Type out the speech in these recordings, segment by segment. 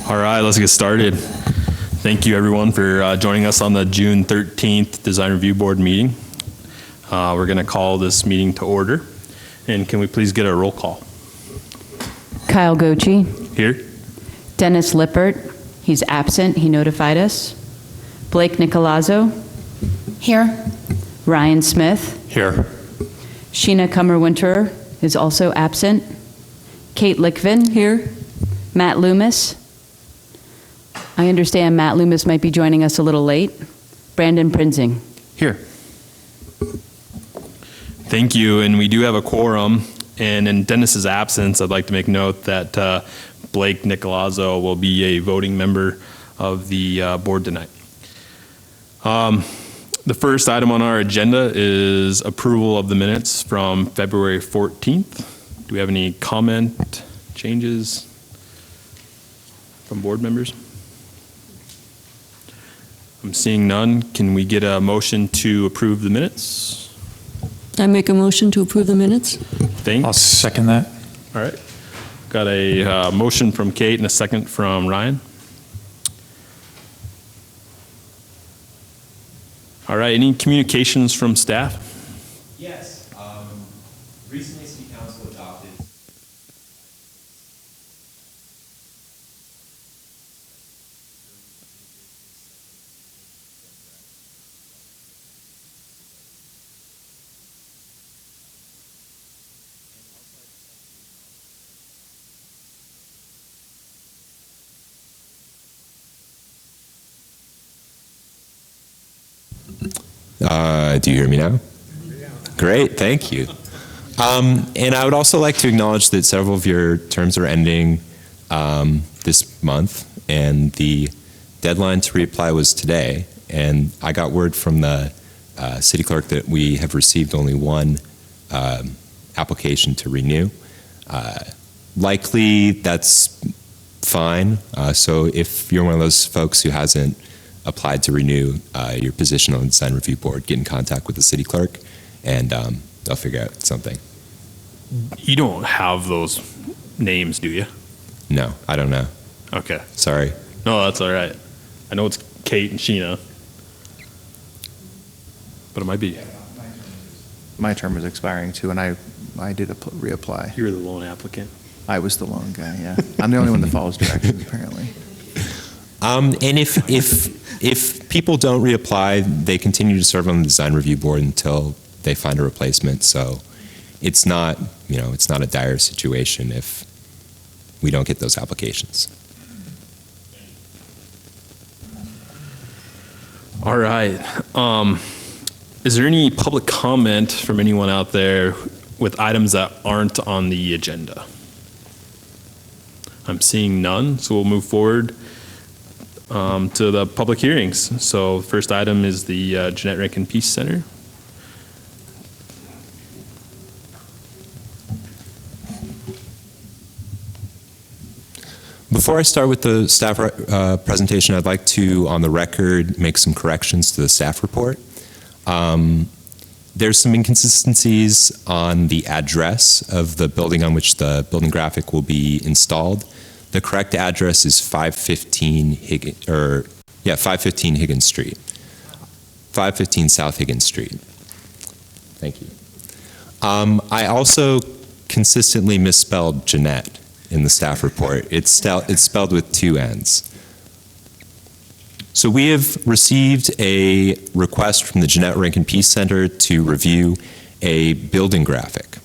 All right, let's get started. Thank you everyone for joining us on the June 13th Design Review Board meeting. We're going to call this meeting to order. And can we please get a roll call? Kyle Gochi. Here. Dennis Lippert. He's absent. He notified us. Blake Nicolazzo. Here. Ryan Smith. Here. Sheena Kummer-Winterer is also absent. Kate Lickvin. Here. Matt Loomis. I understand Matt Loomis might be joining us a little late. Brandon Prinzing. Here. Thank you, and we do have a quorum. And in Dennis's absence, I'd like to make note that Blake Nicolazzo will be a voting member of the board tonight. The first item on our agenda is approval of the minutes from February 14th. Do we have any comment, changes from board members? I'm seeing none. Can we get a motion to approve the minutes? I make a motion to approve the minutes. Thanks. I'll second that. All right. Got a motion from Kate and a second from Ryan. All right. Any communications from staff? Yes. Recently, City Council adopted. Do you hear me now? Great, thank you. And I would also like to acknowledge that several of your terms are ending this month, and the deadline to reapply was today. And I got word from the city clerk that we have received only one application to renew. Likely that's fine. So if you're one of those folks who hasn't applied to renew your position on the design review board, get in contact with the city clerk, and they'll figure out something. You don't have those names, do you? No, I don't know. Okay. Sorry. No, that's all right. I know it's Kate and Sheena, but it might be. My term is expiring too, and I did reapply. You're the lone applicant. I was the lone guy, yeah. I'm the only one that follows directions, apparently. And if people don't reapply, they continue to serve on the design review board until they find a replacement. So it's not, it's not a dire situation if we don't get those applications. All right. Is there any public comment from anyone out there with items that aren't on the agenda? I'm seeing none, so we'll move forward to the public hearings. So first item is the Jeanette Rankin Peace Center. Before I start with the staff presentation, I'd like to, on the record, make some corrections to the staff report. There's some inconsistencies on the address of the building on which the building graphic will be installed. The correct address is 515 Higgins Street. 515 South Higgins Street. Thank you. I also consistently misspelled Jeanette in the staff report. It's spelled with two N's. So we have received a request from the Jeanette Rankin Peace Center to review a building graphic.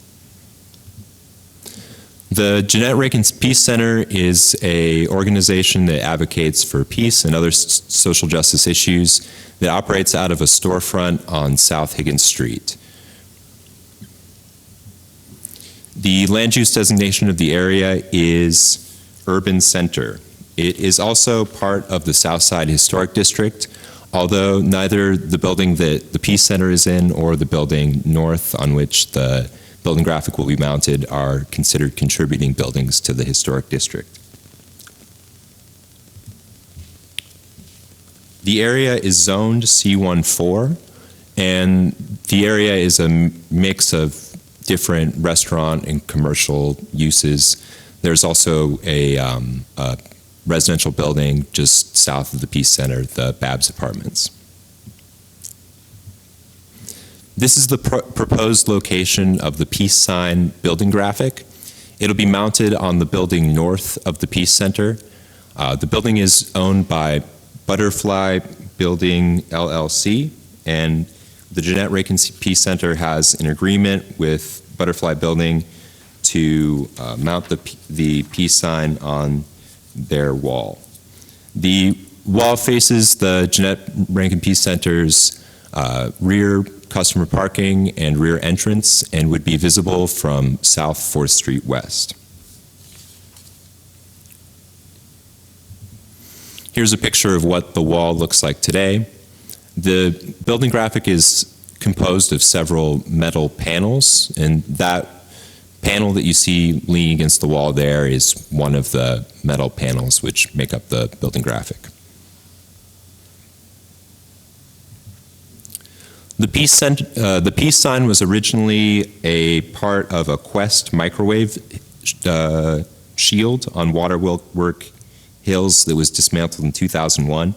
The Jeanette Rankin Peace Center is an organization that advocates for peace and other social justice issues that operates out of a storefront on South Higgins Street. The land use designation of the area is urban center. It is also part of the Southside Historic District, although neither the building that the Peace Center is in or the building north on which the building graphic will be mounted are considered contributing buildings to the historic district. The area is zoned C14, and the area is a mix of different restaurant and commercial uses. There's also a residential building just south of the Peace Center, the Babs Apartments. This is the proposed location of the peace sign building graphic. It'll be mounted on the building north of the Peace Center. The building is owned by Butterfly Building LLC, and the Jeanette Rankin Peace Center has an agreement with Butterfly Building to mount the peace sign on their wall. The wall faces the Jeanette Rankin Peace Center's rear customer parking and rear entrance and would be visible from South 4th Street West. Here's a picture of what the wall looks like today. The building graphic is composed of several metal panels, and that panel that you see leaning against the wall there is one of the metal panels which make up the building graphic. The peace sign was originally a part of a Quest microwave shield on Waterwork Hills that was dismantled in 2001.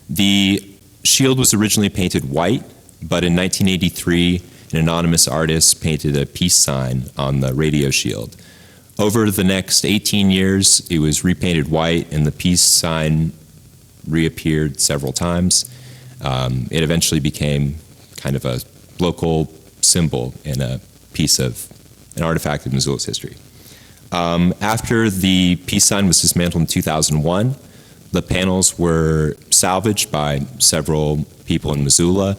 The shield was originally painted white, but in 1983, an anonymous artist painted a peace sign on the radio shield. Over the next 18 years, it was repainted white, and the peace sign reappeared several times. It eventually became kind of a local symbol and a piece of an artifact of Missoula's history. After the peace sign was dismantled in 2001, the panels were salvaged by several people in Missoula,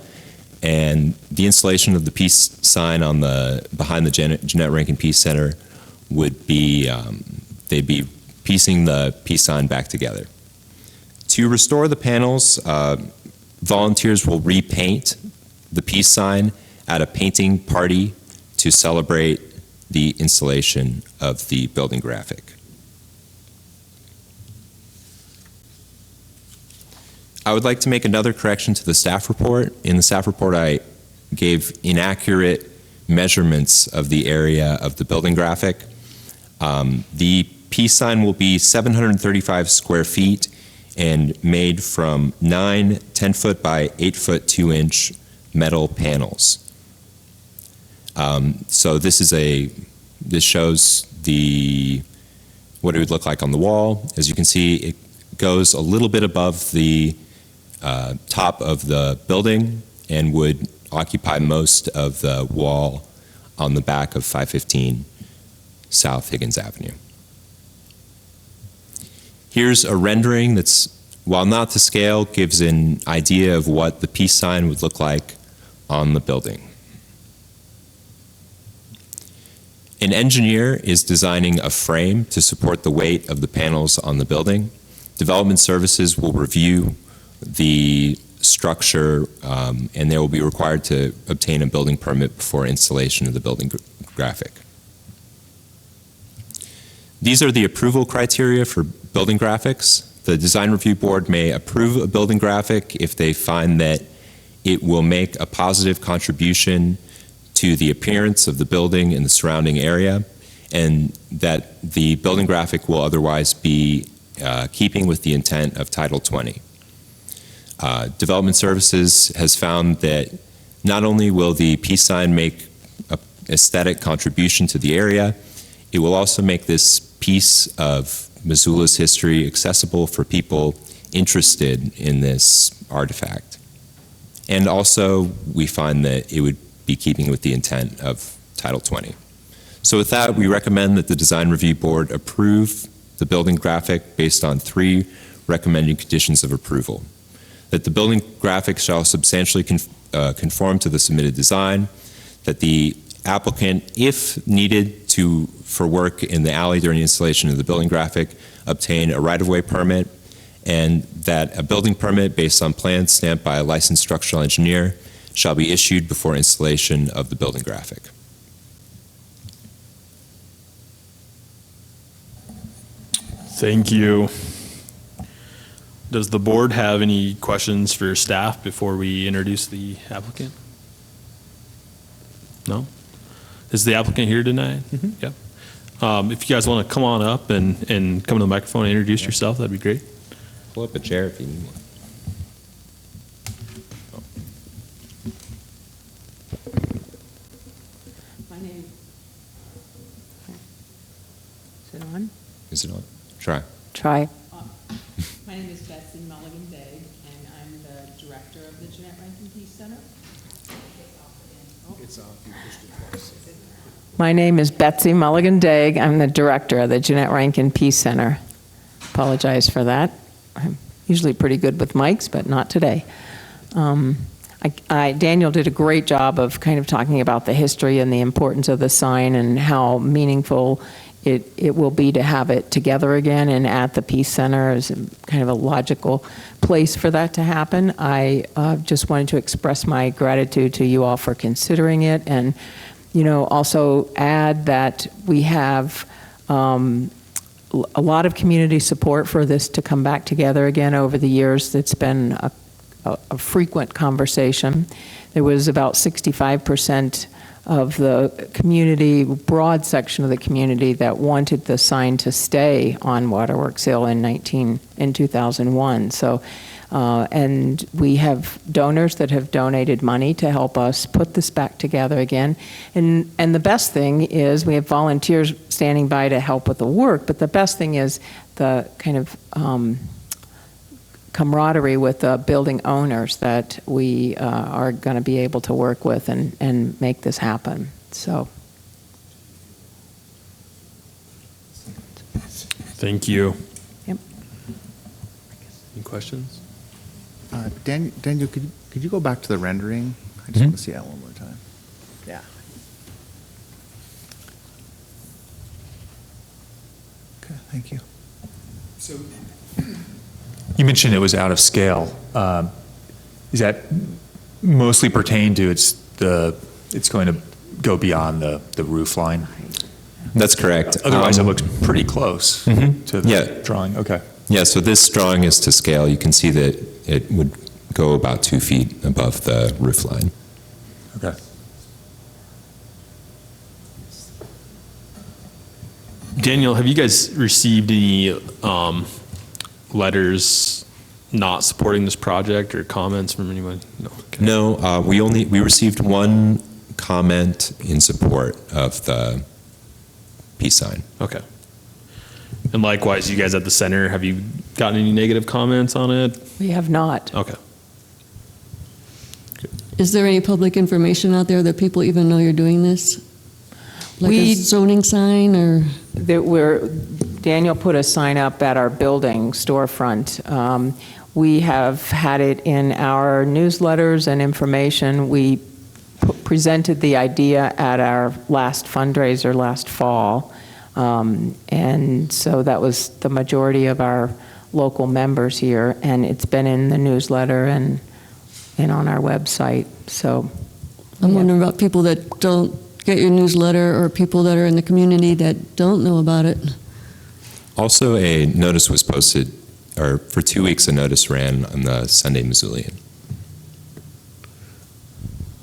and the installation of the peace sign on behind the Jeanette Rankin Peace Center would be, they'd be piecing the peace sign back together. To restore the panels, volunteers will repaint the peace sign at a painting party to celebrate the installation of the building graphic. I would like to make another correction to the staff report. In the staff report, I gave inaccurate measurements of the area of the building graphic. The peace sign will be 735 square feet and made from 9 10-foot by 8-foot 2-inch metal panels. So this shows what it would look like on the wall. As you can see, it goes a little bit above the top of the building and would occupy most of the wall on the back of 515 South Higgins Avenue. Here's a rendering that's, while not to scale, gives an idea of what the peace sign would look like on the building. An engineer is designing a frame to support the weight of the panels on the building. Development services will review the structure, and they will be required to obtain a building permit before installation of the building graphic. These are the approval criteria for building graphics. The design review board may approve a building graphic if they find that it will make a positive contribution to the appearance of the building and the surrounding area, and that the building graphic will otherwise be keeping with the intent of Title 20. Development Services has found that not only will the peace sign make an aesthetic contribution to the area, it will also make this piece of Missoula's history accessible for people interested in this artifact. And also, we find that it would be keeping with the intent of Title 20. So with that, we recommend that the Design Review Board approve the building graphic based on 3 recommended conditions of approval. That the building graphic shall substantially conform to the submitted design, that the applicant, if needed for work in the alley during the installation of the building graphic, obtain a right-of-way permit, and that a building permit based on plans stamped by a licensed structural engineer shall be issued before installation of the building graphic. Thank you. Does the board have any questions for staff before we introduce the applicant? No? Is the applicant here tonight? Yep. If you guys want to come on up and come to the microphone and introduce yourself, that'd be great. Pull up a chair if you need one. My name. Is it on? Is it on? Try. Try. My name is Betsy Mulligan-Day, and I'm the director of the Jeanette Rankin Peace Center. My name is Betsy Mulligan-Day. I'm the director of the Jeanette Rankin Peace Center. Apologize for that. I'm usually pretty good with mics, but not today. Daniel did a great job of kind of talking about the history and the importance of the sign and how meaningful it will be to have it together again and at the Peace Center is kind of a logical place for that to happen. I just wanted to express my gratitude to you all for considering it, and also add that we have a lot of community support for this to come back together again over the years. It's been a frequent conversation. There was about 65% of the community, broad section of the community, that wanted the sign to stay on Waterworks Hill in 2001. So, and we have donors that have donated money to help us put this back together again. And the best thing is we have volunteers standing by to help with the work, but the best thing is the kind of camaraderie with the building owners that we are going to be able to work with and make this happen. So. Thank you. Yep. Any questions? Daniel, could you go back to the rendering? I just want to see that one more time. Yeah. Okay, thank you. So you mentioned it was out of scale. Is that mostly pertain to it's going to go beyond the roof line? That's correct. Otherwise, it looks pretty close to the drawing. Okay. Yeah, so this drawing is to scale. You can see that it would go about 2 feet above the roof line. Okay. Daniel, have you guys received any letters not supporting this project or comments from anyone? No. Okay. No, we received one comment in support of the peace sign. Okay. And likewise, you guys at the center, have you gotten any negative comments on it? We have not. Okay. Is there any public information out there that people even know you're doing this? Like We- a zoning sign or? Daniel put a sign up at our building storefront. We have had it in our newsletters and information. We presented the idea at our last fundraiser last fall. And so that was the majority of our local members here, and it's been in the newsletter and on our website. So I'm yeah. wondering about people that don't get your newsletter or people that are in the community that don't know about it. Also, a notice was posted, or for 2 weeks, a notice ran on the Sunday Missoulian.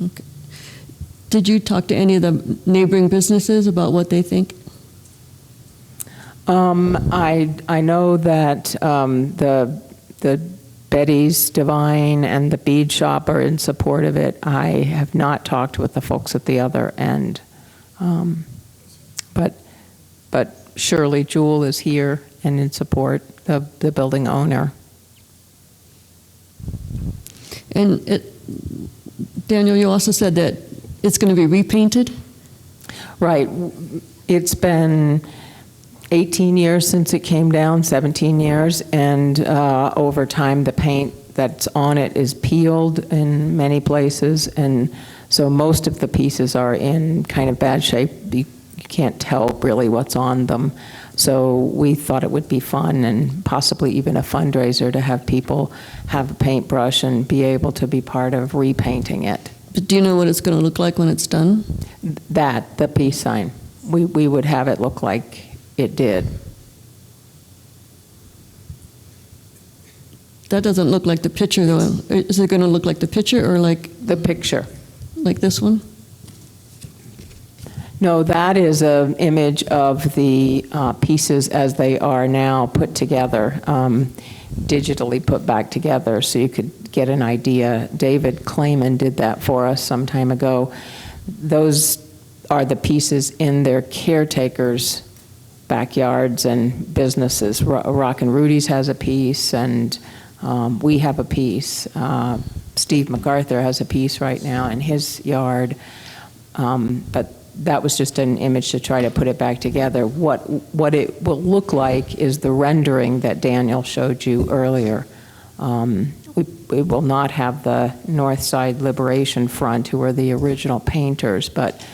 Okay. Did you talk to any of the neighboring businesses about what they think? I know that the Betty's Divine and the Bead Shop are in support of it. I have not talked with the folks at the other end, but Shirley Jewell is here and in support of the building owner. And Daniel, you also said that it's going to be repainted? Right. It's been 18 years since it came down, 17 years, and over time the paint that's on it is peeled in many places, and so most of the pieces are in kind of bad shape. You can't tell really what's on them. So we thought it would be fun and possibly even a fundraiser to have people have a paintbrush and be able to be part of repainting it. But do you know what it's going to look like when it's done? That, the peace sign, we would have it look like it did. That doesn't look like the picture, though. Is it going to look like the picture or like The picture. this one? No, that is an image of the pieces as they are now put together, digitally put back together, so you could get an idea. David Clayman did that for us some time ago. Those are the pieces in their caretakers' backyards and businesses. Rock and Rudy's has a piece, and we have a piece. Steve MacArthur has a piece right now in his yard. But that was just an image to try to put it back together. What it will look like is the rendering that Daniel showed you earlier. We will not have the North Side Liberation Front, who are the original painters, but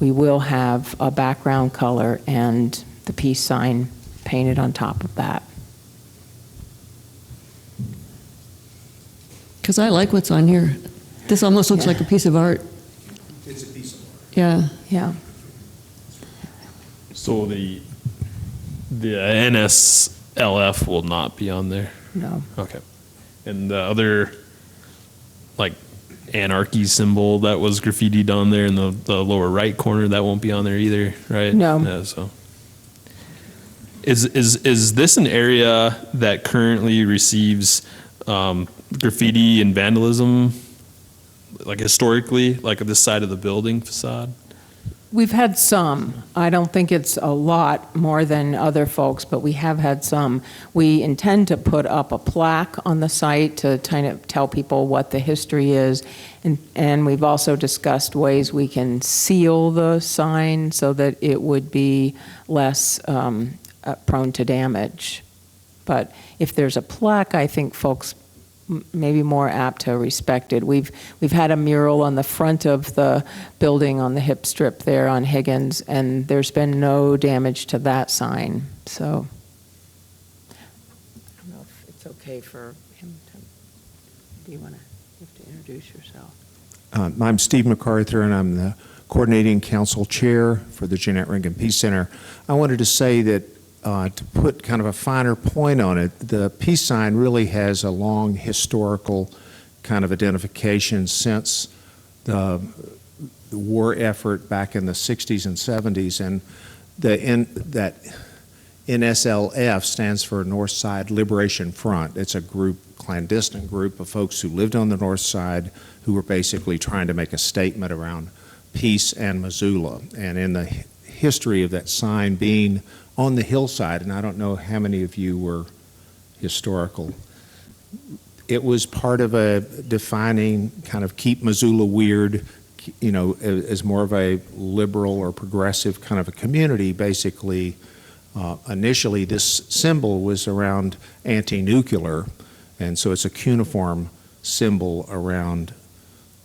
we will have a background color and the peace sign painted on top of that. Because I like what's on here. This almost looks like a piece of art. It's a piece of art. Yeah. Yeah. So the NSLF will not be on there? No. Okay. And the other, like, anarchy symbol that was graffitied on there in the lower right corner, that won't be on there either, right? No. Yeah, so. Is this an area that currently receives graffiti and vandalism, like historically, like this side of the building facade? We've had some. I don't think it's a lot more than other folks, but we have had some. We intend to put up a plaque on the site to kind of tell people what the history is. And we've also discussed ways we can seal the sign so that it would be less prone to damage. But if there's a plaque, I think folks maybe more apt to respect it. We've had a mural on the front of the building on the hip strip there on Higgins, and there's been no damage to that sign. So I don't know if it's okay for him to. Do you want to introduce yourself? I'm Steve MacArthur, and I'm the coordinating council chair for the Jeanette Rinkin Peace Center. I wanted to say that to put kind of a finer point on it, the peace sign really has a long historical kind of identification since the war effort back in the 60s and 70s, and that NSLF stands for North Side Liberation Front. It's a clandestine group of folks who lived on the North Side who were basically trying to make a statement around peace and Missoula. And in the history of that sign being on the hillside, and I don't know how many of you were historical, it was part of a defining kind of keep Missoula weird, you know, as more of a liberal or progressive kind of a community. Basically, initially this symbol was around anti-nuclear, and so it's a cuneiform symbol around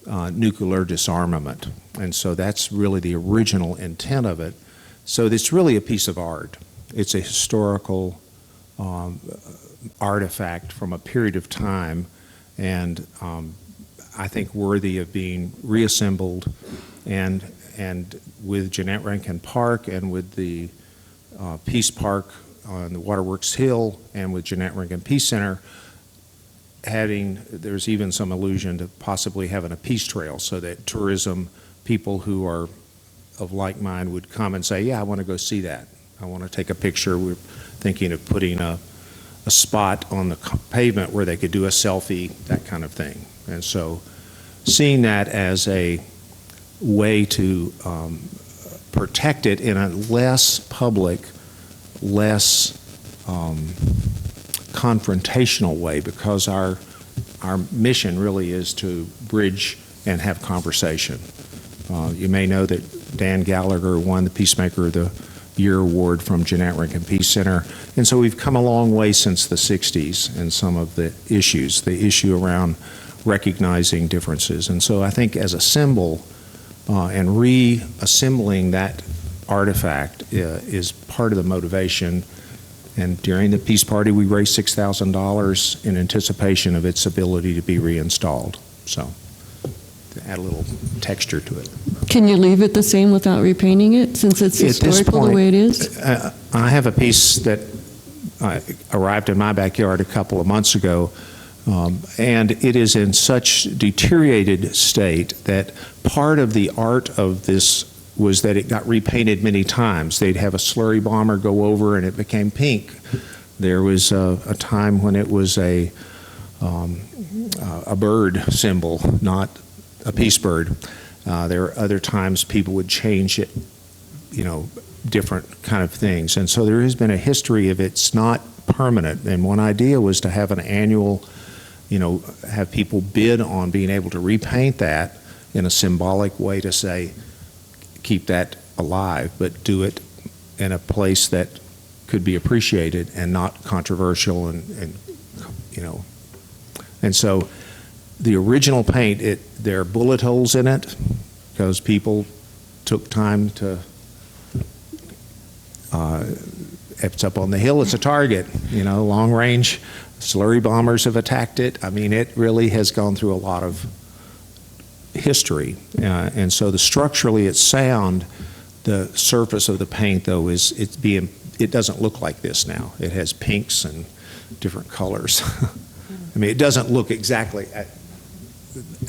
nuclear disarmament. And so that's really the original intent of it. So it's really a piece of art. It's a historical artifact from a period of time, and I think worthy of being reassembled, and with Jeanette Rankin Park and with the Peace Park on the Waterworks Hill and with Jeanette Rankin Peace Center, there's even some allusion to possibly having a peace trail so that tourism people who are of like mind would come and say, yeah, I want to go see that. I want to take a picture. We're thinking of putting a spot on the pavement where they could do a selfie, that kind of thing. And so seeing that as a way to protect it in a less public, less confrontational way, because our mission really is to bridge and have conversation. You may know that Dan Gallagher won the Peacemaker of the Year Award from Jeanette Rankin Peace Center. And so we've come a long way since the 60s in some of the issues, the issue around recognizing differences. And so I think as a symbol and reassembling that artifact is part of the motivation. And during the Peace Party, we raised $6,000 in anticipation of its ability to be reinstalled. So to add a little texture to it. Can you leave it the same without repainting it, since it's historical the way it is? I have a piece that arrived in my backyard a couple of months ago, and it is in such deteriorated state that part of the art of this was that it got repainted many times. They'd have a slurry bomber go over and it became pink. There was a time when it was a bird symbol, not a peace bird. There are other times people would change it, different kind of things. And so there has been a history of it's not permanent. And one idea was to have an annual, have people bid on being able to repaint that in a symbolic way to say, keep that alive, but do it in a place that could be appreciated and not controversial and so the original paint, there are bullet holes in it because people took time to, it's up on the hill, it's a target, long range, slurry bombers have attacked it. I mean, it really has gone through a lot of history. And so structurally it's sound. The surface of the paint, though, it doesn't look like this now. It has pinks and different colors. I mean, it doesn't look exactly,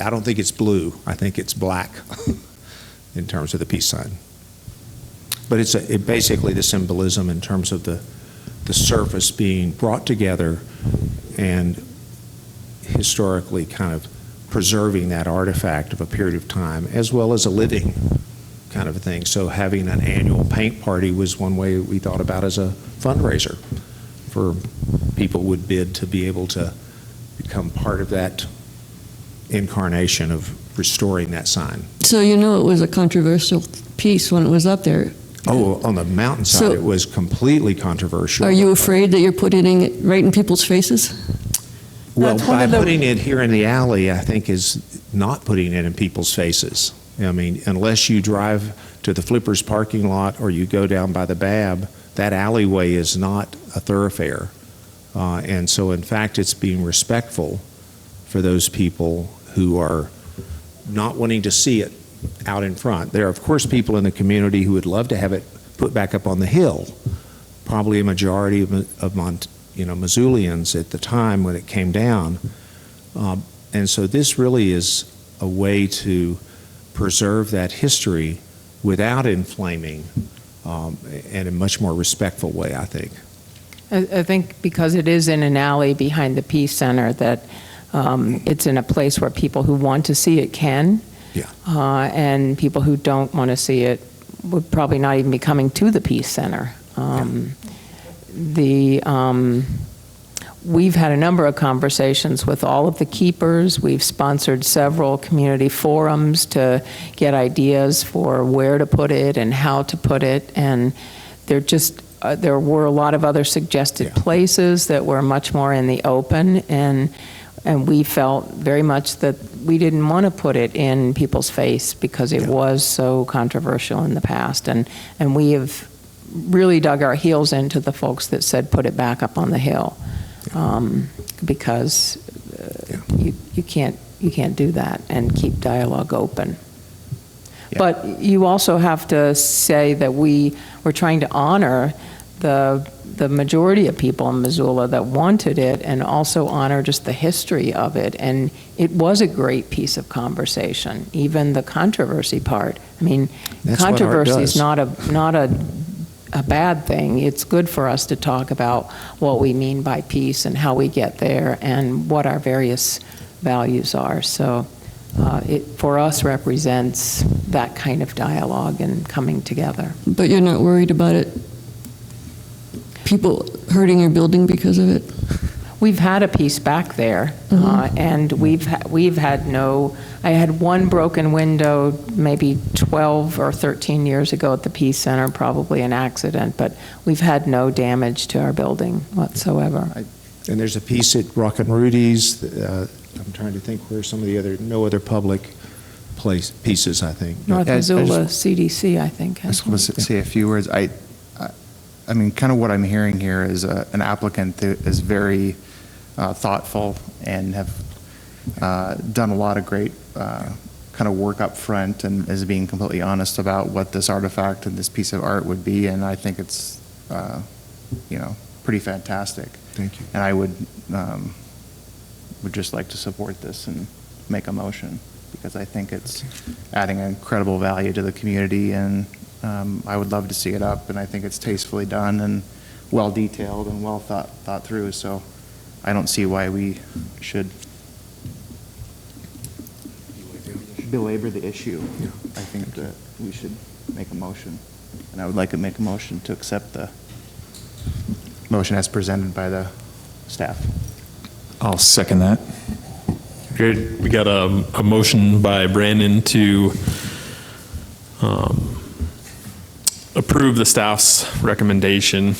I don't think it's blue. I think it's black in terms of the peace sign. But it's basically the symbolism in terms of the surface being brought together and historically kind of preserving that artifact of a period of time, as well as a living kind of a thing. So having an annual paint party was one way we thought about as a fundraiser for people would bid to be able to become part of that incarnation of restoring that sign. So it was a controversial piece when it was up there. Oh, on the mountainside, So- it was completely controversial. Are you afraid that you're putting it right in people's faces? Well, That's one by of the- putting it here in the alley, I think is not putting it in people's faces. I mean, unless you drive to the Flippers parking lot or you go down by the Bab, that alleyway is not a thoroughfare. And so, in fact, it's being respectful for those people who are not wanting to see it out in front. There are, of course, people in the community who would love to have it put back up on the hill. Probably a majority of Missoulians at the time when it came down. And so this really is a way to preserve that history without inflaming in a much more respectful way, I think. I think because it is in an alley behind the Peace Center that it's in a place where people who want to see it can. Yeah. And people who don't want to see it would probably not even be coming to the Peace Center. We've had a number of conversations with all of the keepers. We've sponsored several community forums to get ideas for where to put it and how to put it. And there were a lot of other suggested places that were much more in the open. And we felt very much that we didn't want to put it in people's face because it was so controversial in the past. And we have really dug our heels into the folks that said put it back up on the hill. Because you can't do that and keep dialogue open. Yeah. But you also have to say that we're trying to honor the majority of people in Missoula that wanted it and also honor just the history of it. And it was a great piece of conversation, even the controversy part. I mean, That's what art controversy is does. not a bad thing. It's good for us to talk about what we mean by peace and how we get there and what our various values are. So it, for us, represents that kind of dialogue and coming together. But you're not worried about it, people hurting your building because of it? We've had a piece back there, and we've had no. I had one broken window maybe 12 or 13 years ago at the Peace Center, probably an accident, but we've had no damage to our building whatsoever. And there's a piece at Rock and Rudy's. I'm trying to think where some of the no other public pieces, I think. North I Missoula CDC, I think. I just want to say a few words. I mean, kind of what I'm hearing here is an applicant that is very thoughtful and have done a lot of great kind of work up front and is being completely honest about what this artifact and this piece of art would be. And I think it's, pretty fantastic. Thank you. And I would just like to support this and make a motion. because I think it's adding incredible value to the community, and I would love to see it up, and I think it's tastefully done and well detailed and well thought through, so I don't see why we should belabor the issue. I think that we should make a motion, and I would like to make a motion to accept the motion as presented by the staff. I'll second that. Great. We got a motion by Brandon to approve the staff's recommendation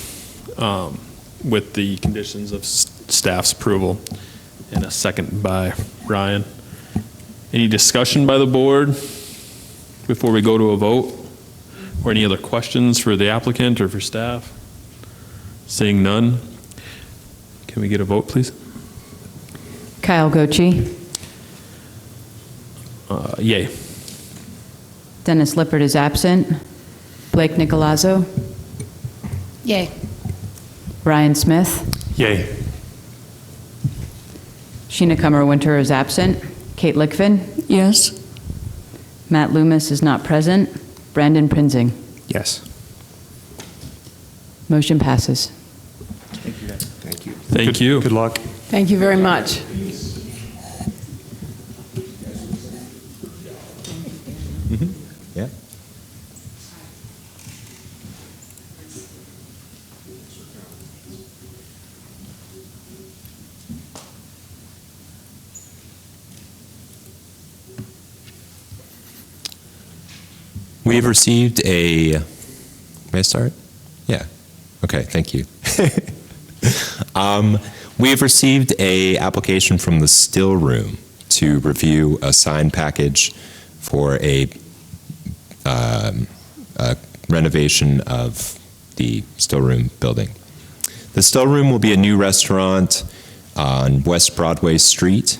with the conditions of staff's approval, and a second by Ryan. Any discussion by the board before we go to a vote? Or any other questions for the applicant or for staff? Seeing none, can we get a vote, please? Kyle Gochi. Yay. Dennis Lippert is absent. Blake Nicolazzo. Yay. Ryan Smith. Yay. Sheena Kummer-Winter is absent. Kate Lickvin. Yes? Matt Loomis is not present. Brandon Prinzing. Yes. Motion passes. Thank you, guys. Thank you. Thank you. Good luck. Thank you very much. Yeah. We have received a, may I start? Yeah. Okay, thank you. We have received a application from the Still Room to review a sign package for a renovation of the Still Room building. The Still Room will be a new restaurant on West Broadway Street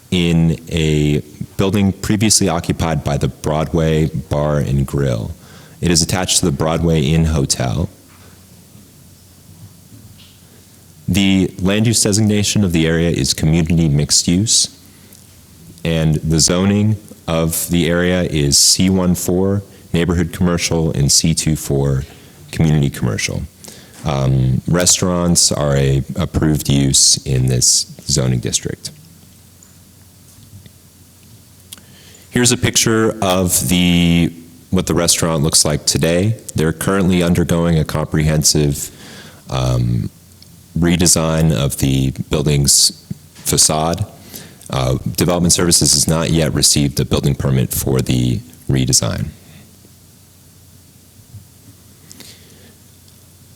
in a building previously occupied by the Broadway Bar and Grill. It is attached to the Broadway Inn Hotel. The land use designation of the area is community mixed use, and the zoning of the area is C14 neighborhood commercial and C24 community commercial. Restaurants are a approved use in this zoning district. Here's a picture of what the restaurant looks like today. They're currently undergoing a comprehensive redesign of the building's facade. Development Services has not yet received a building permit for the redesign.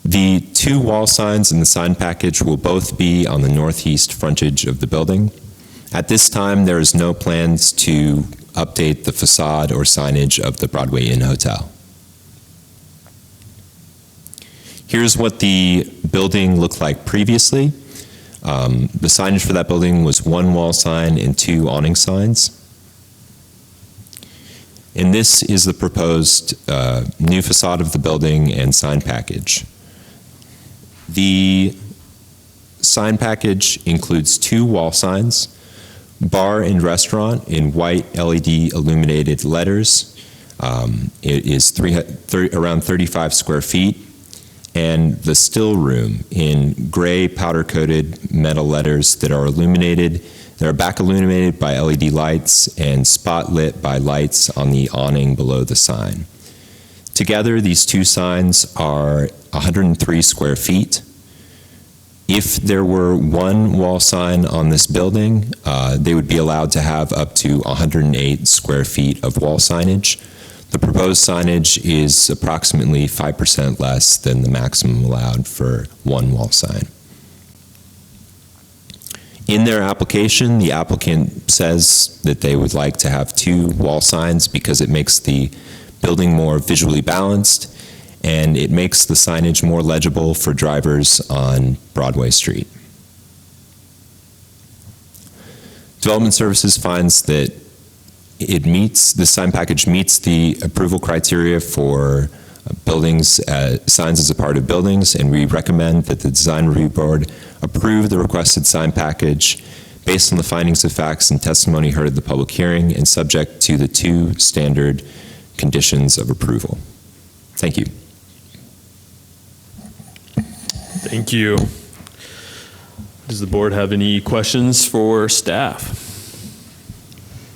The two wall signs in the sign package will both be on the northeast frontage of the building. At this time, there is no plans to update the facade or signage of the Broadway Inn Hotel. Here's what the building looked like previously. The signage for that building was one wall sign and two awning signs. And this is the proposed new facade of the building and sign package. The sign package includes two wall signs, bar and restaurant in white LED illuminated letters. It is around 35 square feet. And the Still Room in gray powder-coated metal letters that are illuminated. They're back illuminated by LED lights and spot lit by lights on the awning below the sign. Together, these two signs are 103 square feet. If there were one wall sign on this building, they would be allowed to have up to 108 square feet of wall signage. The proposed signage is approximately 5% less than the maximum allowed for one wall sign. In their application, the applicant says that they would like to have two wall signs because it makes the building more visually balanced and it makes the signage more legible for drivers on Broadway Street. Development Services finds that the sign package meets the approval criteria for buildings, signs as a part of buildings, and we recommend that the Design Review Board approve the requested sign package based on the findings of facts and testimony heard at the public hearing and subject to the 2 standard conditions of approval. Thank you. Thank you. Does the board have any questions for staff?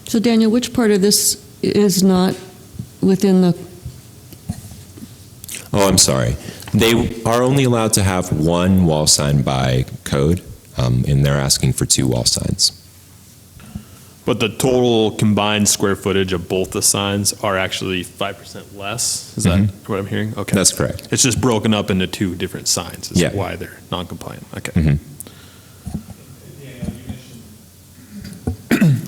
So Daniel, which part of this is not within the, Oh, I'm sorry. They are only allowed to have 1 wall sign by code, and they're asking for 2 wall signs. But the total combined square footage of both the signs are actually 5% less? Is that what I'm hearing? Okay. That's correct. It's just broken up into 2 different signs is Yeah. why they're non-compliant. Okay.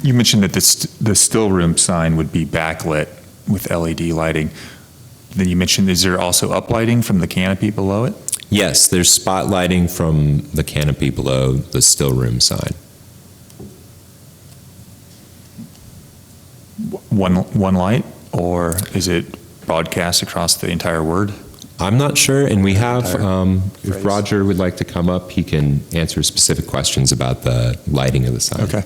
You mentioned that the still room sign would be backlit with LED lighting. Then you mentioned, is there also uplighting from the canopy below it? Yes, there's spotlighting from the canopy below the still room sign. One light, or is it broadcast across the entire word? I'm not sure, and we have, if phrase. Roger would like to come up, he can answer specific questions about the lighting of the sign. Okay.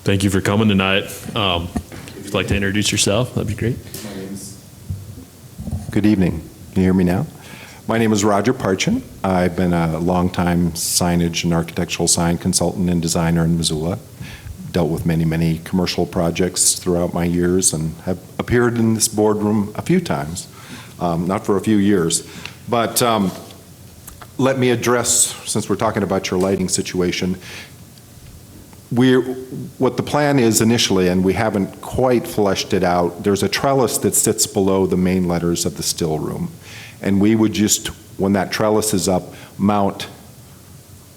Thank you for coming tonight. If you'd like to introduce yourself, that'd be great. Good evening. Can you hear me now? My name is Roger Parchin. I've been a longtime signage and architectural sign consultant and designer in Missoula. Dealt with many, many commercial projects throughout my years and have appeared in this boardroom a few times, not for a few years. But let me address, since we're talking about your lighting situation, what the plan is initially, and we haven't quite fleshed it out, there's a trellis that sits below the main letters of the still room. And we would just, when that trellis is up, mount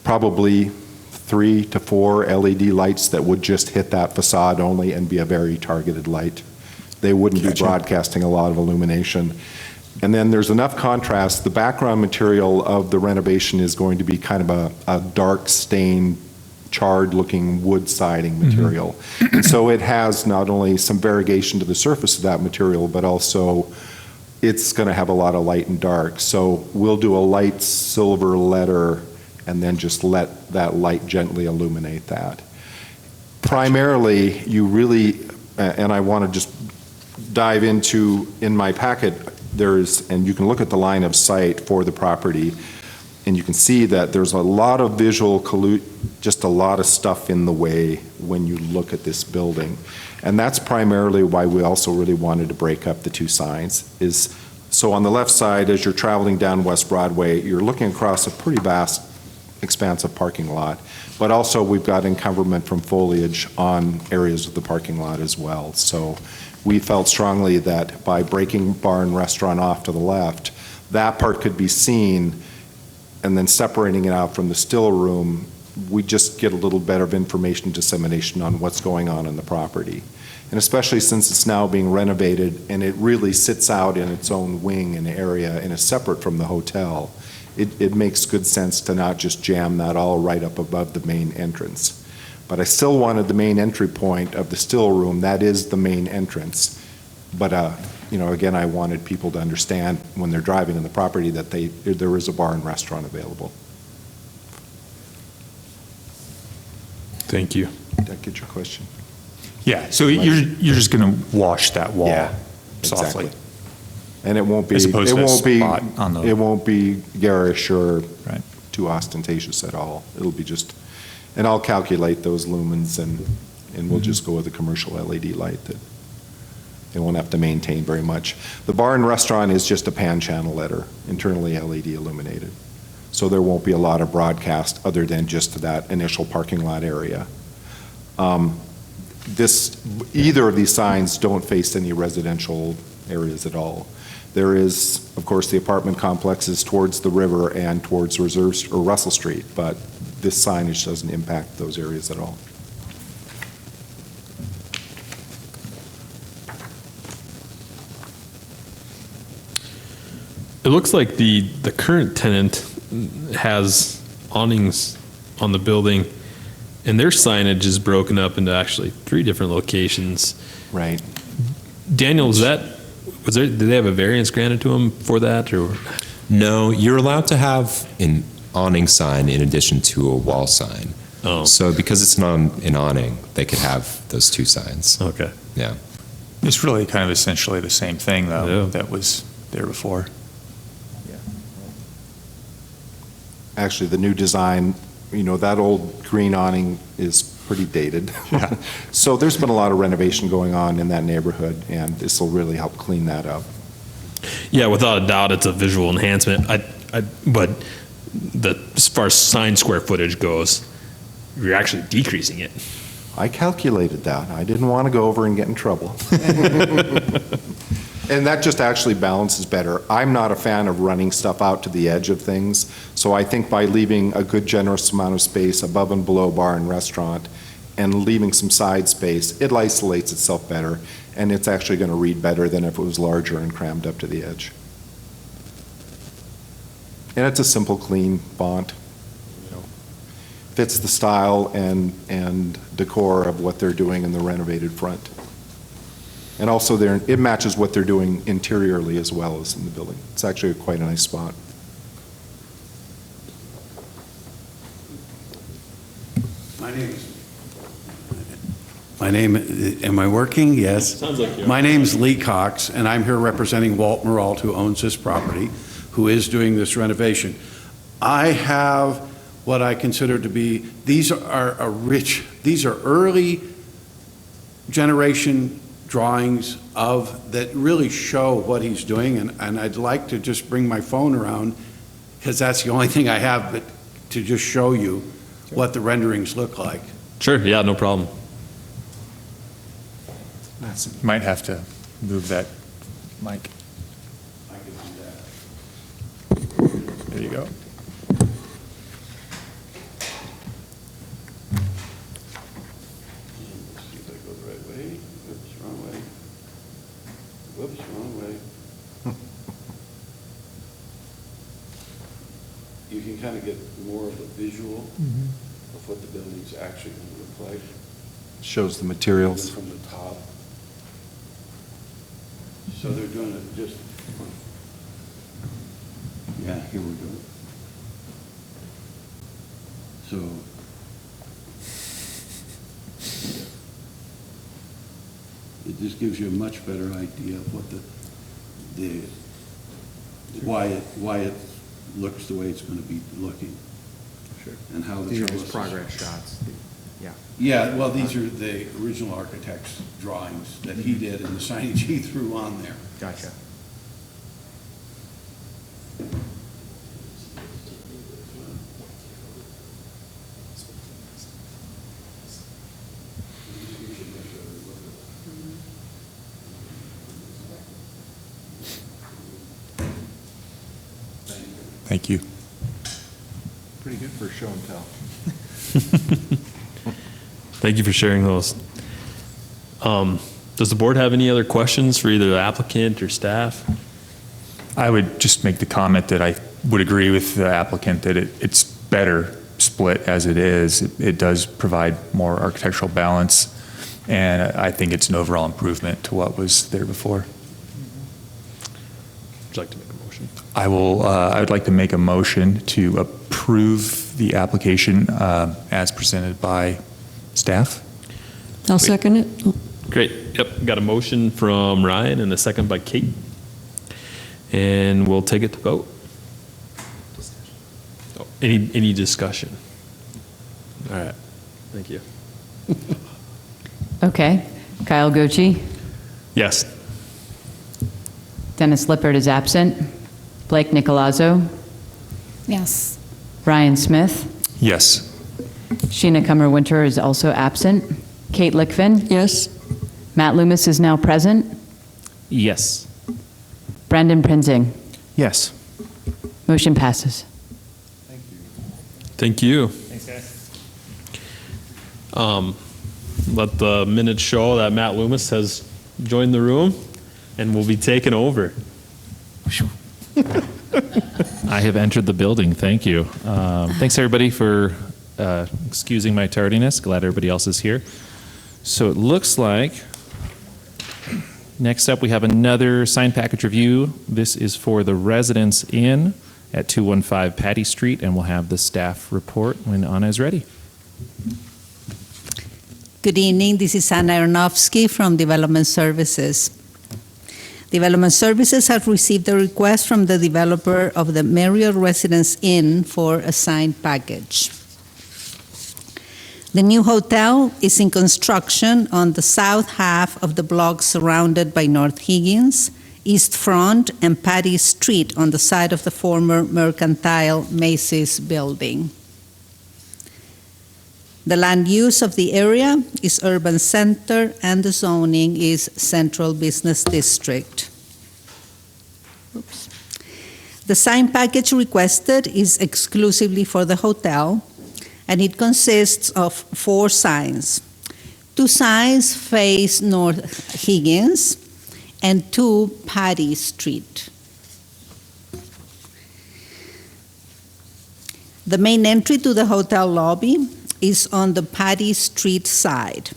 probably 3 to 4 LED lights that would just hit that facade only and be a very targeted light. They wouldn't be broadcasting a lot of illumination. And then there's enough contrast. The background material of the renovation is going to be kind of a dark stained, charred-looking wood siding material. And so it has not only some variegation to the surface of that material, but also it's going to have a lot of light and dark. So we'll do a light silver letter and then just let that light gently illuminate that. Primarily, you really, and I want to just dive into, in my packet, there's, and you can look at the line of sight for the property, and you can see that there's a lot of visual just a lot of stuff in the way when you look at this building. And that's primarily why we also really wanted to break up the 2 signs, is so on the left side, as you're traveling down West Broadway, you're looking across a pretty vast expansive parking lot, but also we've got encumberment from foliage on areas of the parking lot as well. So we felt strongly that by breaking bar and restaurant off to the left, that part could be seen, and then separating it out from the still room, we just get a little better of information dissemination on what's going on in the property. And especially since it's now being renovated and it really sits out in its own wing and area and is separate from the hotel, it makes good sense to not just jam that all right up above the main entrance. But I still wanted the main entry point of the still room, that is the main entrance. But you know, again, I wanted people to understand when they're driving in the property that there is a bar and restaurant available. Thank you. Did that get your question? Yeah, so you're just going to wash that wall softly. Exactly. And it won't be, As opposed it to a won't be, spot on the- it won't be garish or Right. too ostentatious at all. It'll be just, and I'll calculate those lumens and we'll just go with a commercial LED light that they won't have to maintain very much. The bar and restaurant is just a pan channel letter, internally LED illuminated. So there won't be a lot of broadcast other than just that initial parking lot area. Either of these signs don't face any residential areas at all. There is, of course, the apartment complexes towards the river and towards Russell Street, but this signage doesn't impact those areas at all. It looks like the current tenant has awnings on the building, and their signage is broken up into actually 3 different locations. Right. Daniel, is that Did they have a variance granted to them for that, or? No, you're allowed to have an awning sign in addition to a wall sign. Oh, So because it's not an awning, they could have those two signs. okay. Yeah. It's really kind of essentially the same thing, though, Yeah. that was there before. Actually, the new design, that old green awning is pretty dated. Yeah. So there's been a lot of renovation going on in that neighborhood, and this will really help clean that up. Yeah, without a doubt, it's a visual enhancement. But as far as sign square footage goes, you're actually decreasing it. I calculated that. I didn't want to go over and get in trouble. And that just actually balances better. I'm not a fan of running stuff out to the edge of things, so I think by leaving a good generous amount of space above and below bar and restaurant and leaving some side space, it isolates itself better, and it's actually going to read better than if it was larger and crammed up to the edge. And it's a simple, clean font. Fits the style and decor of what they're doing in the renovated front. And also it matches what they're doing interiorly as well as in the building. It's actually quite a nice spot. Am I working? Yes. Sounds like you are. My name's Lee Cox, and I'm here representing Walt Meralt, who owns this property, who is doing this renovation. I have what I consider to be, these are early generation drawings that really show what he's doing, and I'd like to just bring my phone around, because that's the only thing I have, but to just show you what the renderings look like. Sure, yeah, no problem. Might have to move that mic. I can do that. There you go. See if I go the right way. Whoops, wrong way. Whoops, wrong way. You can kind of get more of a visual of what the building's actually going to look like. Shows the materials. From the top. So they're doing it just, yeah, here we go. So. It just gives you a much better idea of what why it looks the way it's going to be looking. Sure. And how the These are trellis just is- progress shots. Yeah. Yeah, well, these are the original architect's drawings that he did and the signage he threw on there. Gotcha. Thank you. Pretty good for a show and tell. Thank you for sharing those. Does the board have any other questions for either the applicant or staff? I would just make the comment that I would agree with the applicant that it's better split as it is. It does provide more architectural balance, and I think it's an overall improvement to what was there before. Would you like to make a motion? I would like to make a motion to approve the application as presented by staff. I'll second it. Great, yep, got a motion from Ryan and a second by Kate. And we'll take it to vote. Oh, any discussion? All right, thank you. Okay. Kyle Gochi, Yes. Dennis Lippert is absent. Blake Nicolazzo, Yes. Ryan Smith, Yes. Sheena Cummer-Winter is also absent. Kate Lickvin, Yes? Matt Loomis is now present. Yes. Brandon Prinzing. Yes. Motion passes. Thank you. Thanks, guys. Let the minutes show that Matt Loomis has joined the room and will be taking over. I have entered the building. Thank you. Thanks, everybody, for excusing my tardiness. Glad everybody else is here. So it looks like Next up, we have another sign package review. This is for the Residence Inn at 215 Patty Street, and we'll have the staff report when Anna is ready. Good evening. This is Anna Aronofsky from Development Services. Development Services have received a request from the developer of the Marriott Residence Inn for a sign package. The new hotel is in construction on the south half of the block surrounded by North Higgins, East Front, and Patty Street on the side of the former Mercantile Macy's building. The land use of the area is urban center and the zoning is central business district. Oops. The sign package requested is exclusively for the hotel, and it consists of 4 signs. 2 signs face North Higgins and 2 Patty Street. The main entry to the hotel lobby is on the Patty Street side.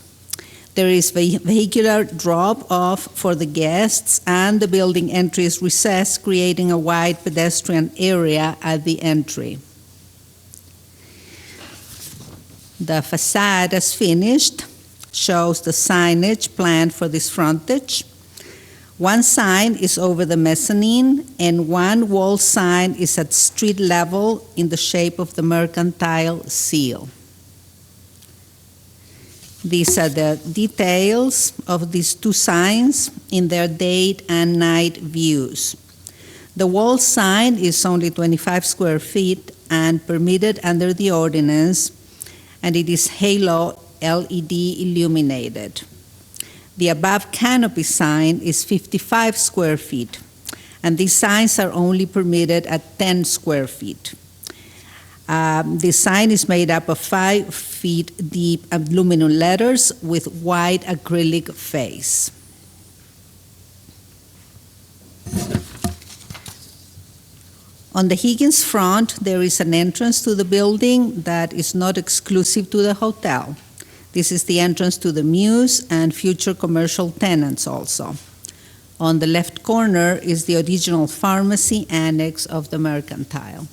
There is vehicular drop-off for the guests, and the building entry is recessed, creating a wide pedestrian area at the entry. The facade, as finished, shows the signage planned for this frontage. 1 sign is over the mezzanine, and 1 wall sign is at street level in the shape of the Mercantile seal. These are the details of these 2 signs in their date and night views. The wall sign is only 25 square feet and permitted under the ordinance, and it is halo LED illuminated. The above canopy sign is 55 square feet, and these signs are only permitted at 10 square feet. This sign is made up of 5 feet deep aluminum letters with white acrylic face. On the Higgins front, there is an entrance to the building that is not exclusive to the hotel. This is the entrance to the Muse and future commercial tenants also. On the left corner is the original pharmacy annex of the Mercantile.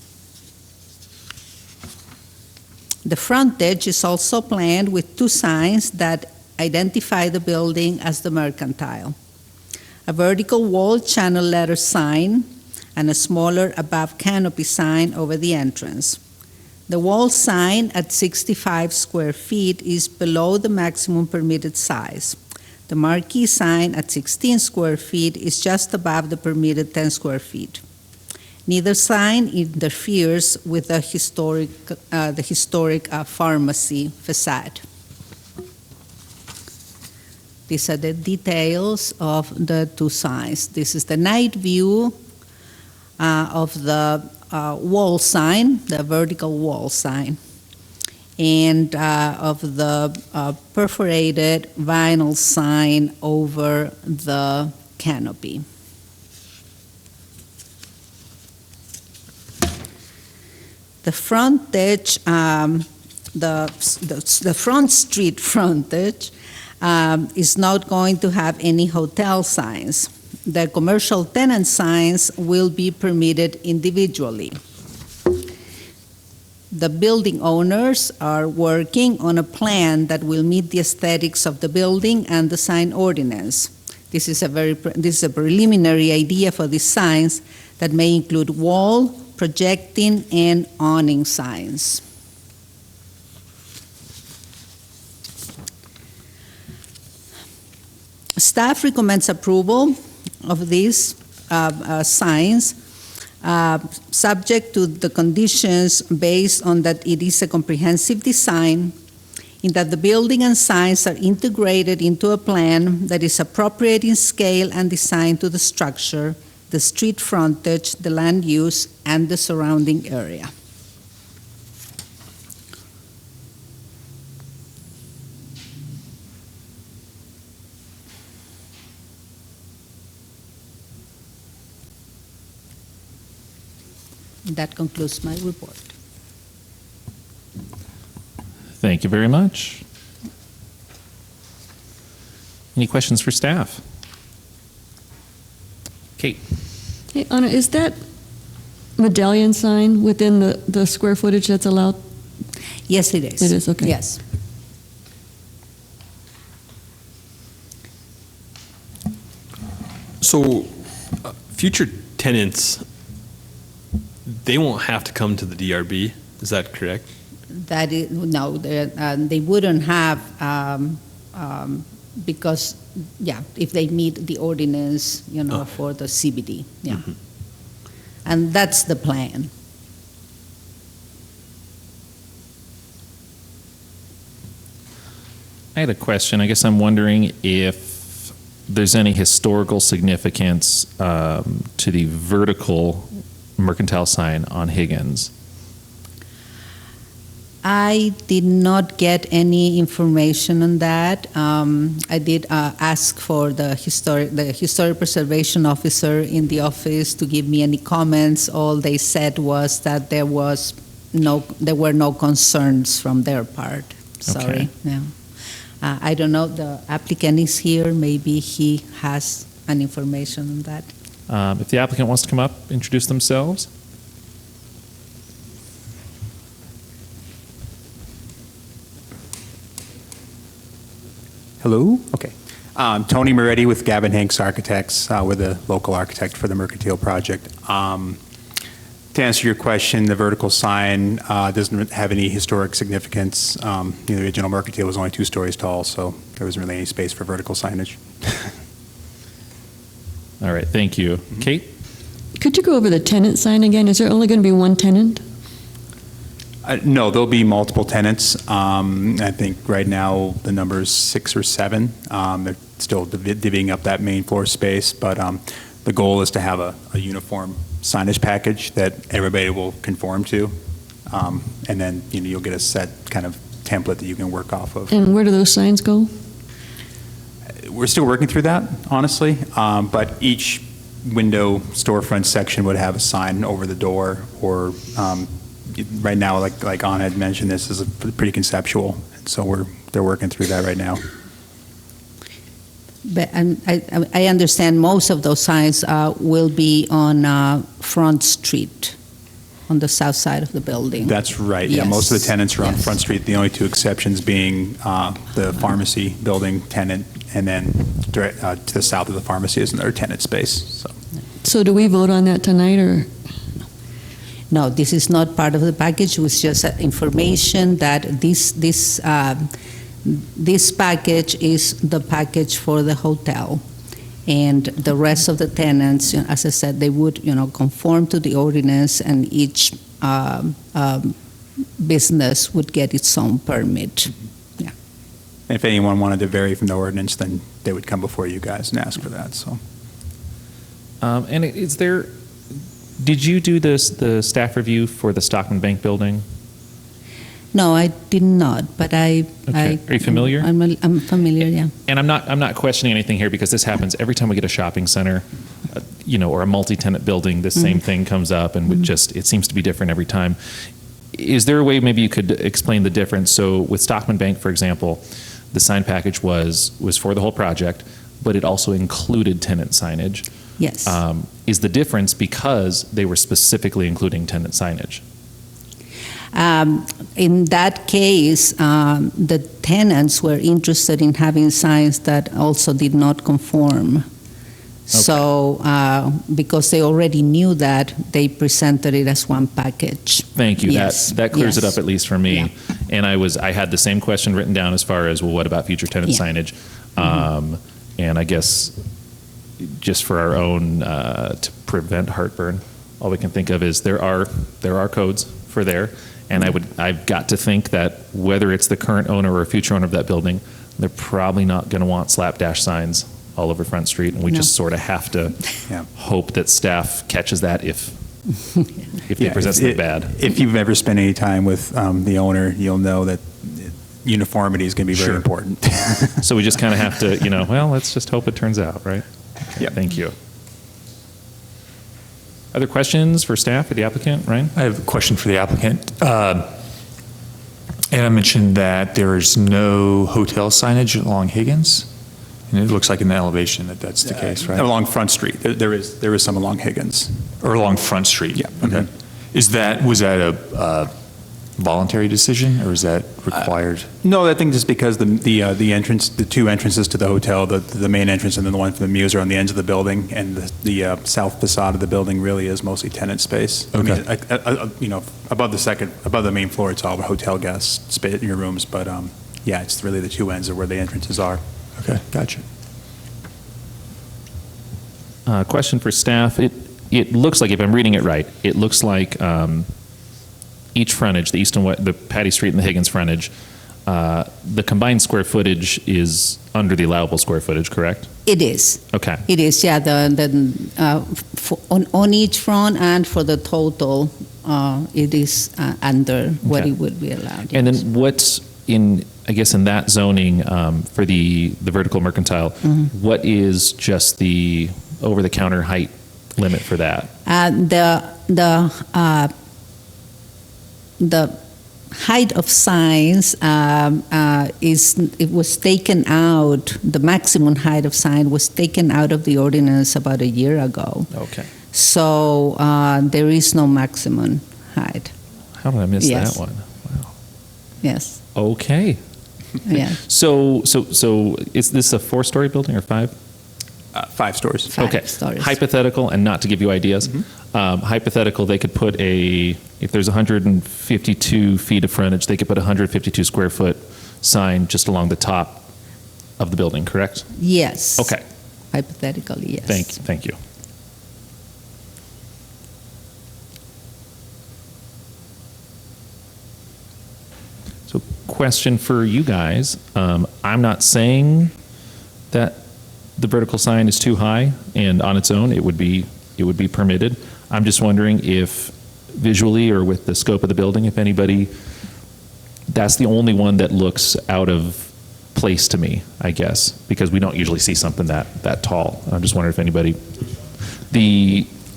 The frontage is also planned with 2 signs that identify the building as the Mercantile: a vertical wall channel letter sign and a smaller above canopy sign over the entrance. The wall sign at 65 square feet is below the maximum permitted size. The marquee sign at 16 square feet is just above the permitted 10 square feet. Neither sign interferes with the historic pharmacy facade. These are the details of the 2 signs. This is the night view of the wall sign, the vertical wall sign, and of the perforated vinyl sign over the canopy. The frontage, the front street frontage is not going to have any hotel signs. The commercial tenant signs will be permitted individually. The building owners are working on a plan that will meet the aesthetics of the building and the sign ordinance. This is a preliminary idea for these signs that may include wall, projecting, and awning signs. Staff recommends approval of these signs, subject to the conditions based on that it is a comprehensive design, in that the building and signs are integrated into a plan that is appropriate in scale and design to the structure, the street frontage, the land use, and the surrounding area. That concludes my report. Thank you very much. Any questions for staff? Kate? Hey, Anna, is that medallion sign within the square footage that's allowed? Yes, it is. It is, okay. Yes. So, future tenants, they won't have to come to the DRB, is that correct? That is, no, they wouldn't have, because, yeah, if they meet the ordinance, for the CBD, yeah. Mhm. And that's the plan. I had a question. I guess I'm wondering if there's any historical significance to the vertical mercantile sign on Higgins. I did not get any information on that. I did ask for the historic preservation officer in the office to give me any comments. All they said was that there were no concerns from their part. Sorry. Okay. No. I don't know. The applicant is here. Maybe he has an information on that. If the applicant wants to come up, introduce themselves. Hello? Okay. Tony Moretti with Gavin Hanks Architects. We're the local architect for the Mercantile project. To answer your question, the vertical sign doesn't have any historic significance. The original Mercantile was only 2 stories tall, so there wasn't really any space for vertical signage. All right, thank you. Kate? Could you go over the tenant sign again? Is there only going to be one tenant? No, there'll be multiple tenants. I think right now the number is 6 or 7. They're still divvying up that main floor space, but the goal is to have a uniform signage package that everybody will conform to, and then you'll get a set kind of template that you can work off of. And where do those signs go? We're still working through that, honestly, but each window storefront section would have a sign over the door, or right now, like Anna had mentioned, this is pretty conceptual, so they're working through that right now. But I understand most of those signs will be on Front Street, on the south side of the building. That's right. Yeah, Yes. most of the tenants are on Yes. Front Street. The only 2 exceptions being the pharmacy building tenant, and then to the south of the pharmacy is another tenant space. So do we vote on that tonight, or? No, this is not part of the package. It was just information that this package is the package for the hotel. And the rest of the tenants, as I said, they would, conform to the ordinance, and each business would get its own permit. Yeah. And if anyone wanted to vary from the ordinance, then they would come before you guys and ask for that. So. And did you do the staff review for the Stockman Bank building? No, I did not, but Okay. Are you familiar? I'm familiar, yeah. And I'm not questioning anything here, because this happens every time we get a shopping center, or a multi-tenant building. This same thing comes up, and it seems to be different every time. Is there a way maybe you could explain the difference? So with Stockman Bank, for example, the sign package was for the whole project, but it also included tenant signage. Yes. Is the difference because they were specifically including tenant signage? In that case, the tenants were interested in having signs that also did not conform. So, because they already knew that, they presented it as one package. Thank you. Yes. That clears it Yes. up, at least for me. Yeah. And I had the same question written down as far as, well, what about future tenant Yeah. signage? And I guess just for our own, to prevent heartburn, all we can think of is there are codes for there. And I've got to think that whether it's the current owner or a future owner of that building, they're probably not going to want slapdash signs all over Front Street, and we just sort of have to hope that staff catches that if they present something bad. If you've ever spent any time with the owner, you'll know that uniformity is going to be very important. So we just kind of have to, well, let's just hope it turns out, right? Okay, thank you. Other questions for staff or the applicant, Ryan? I have a question for the applicant. Anna mentioned that there is no hotel signage along Higgins. And it looks like in the elevation that that's the case, right? Along Front Street. There is some along Higgins. Or along Front Street? Yeah. Okay. Was that a voluntary decision, or is that required? No, I think just because the entrance, the two entrances to the hotel, the main entrance and then the one from the Mews are on the ends of the building, and the south facade of the building really is mostly tenant space. Okay. I mean, above the main floor, it's all hotel guests space in your rooms, but yeah, it's really the two ends of where the entrances are. Okay, gotcha. Question for staff. It looks like, if I'm reading it right, it looks like each frontage, the east and west, the Patty Street and the Higgins frontage, the combined square footage is under the allowable square footage, correct? It is. Okay. It is, yeah. On each front and for the total, it is under what Okay. it would be allowed. And yes. then what's in, I guess, in that zoning for the vertical mercantile, what is just the over-the-counter height limit for that? The height of signs it was taken out. The maximum height of sign was taken out of the ordinance about a year ago. Okay. So there is no maximum height. How did I miss Yes. that one? Wow. Yes. Okay. Yeah. So is this a 4-story building or 5? 5 stories. Five stories. Hypothetical, and not to give you ideas, hypothetical, they could put if there's 152 feet of frontage, they could put a 152 square foot sign just along the top of the building, correct? Yes. Okay. Hypothetically, yes. Thank you. So, question for you guys. I'm not saying that the vertical sign is too high, and on its own, it would be permitted. I'm just wondering if visually or with the scope of the building, if anybody, that's the only one that looks out of place to me, I guess, because we don't usually see something that tall. I'm just wondering if anybody,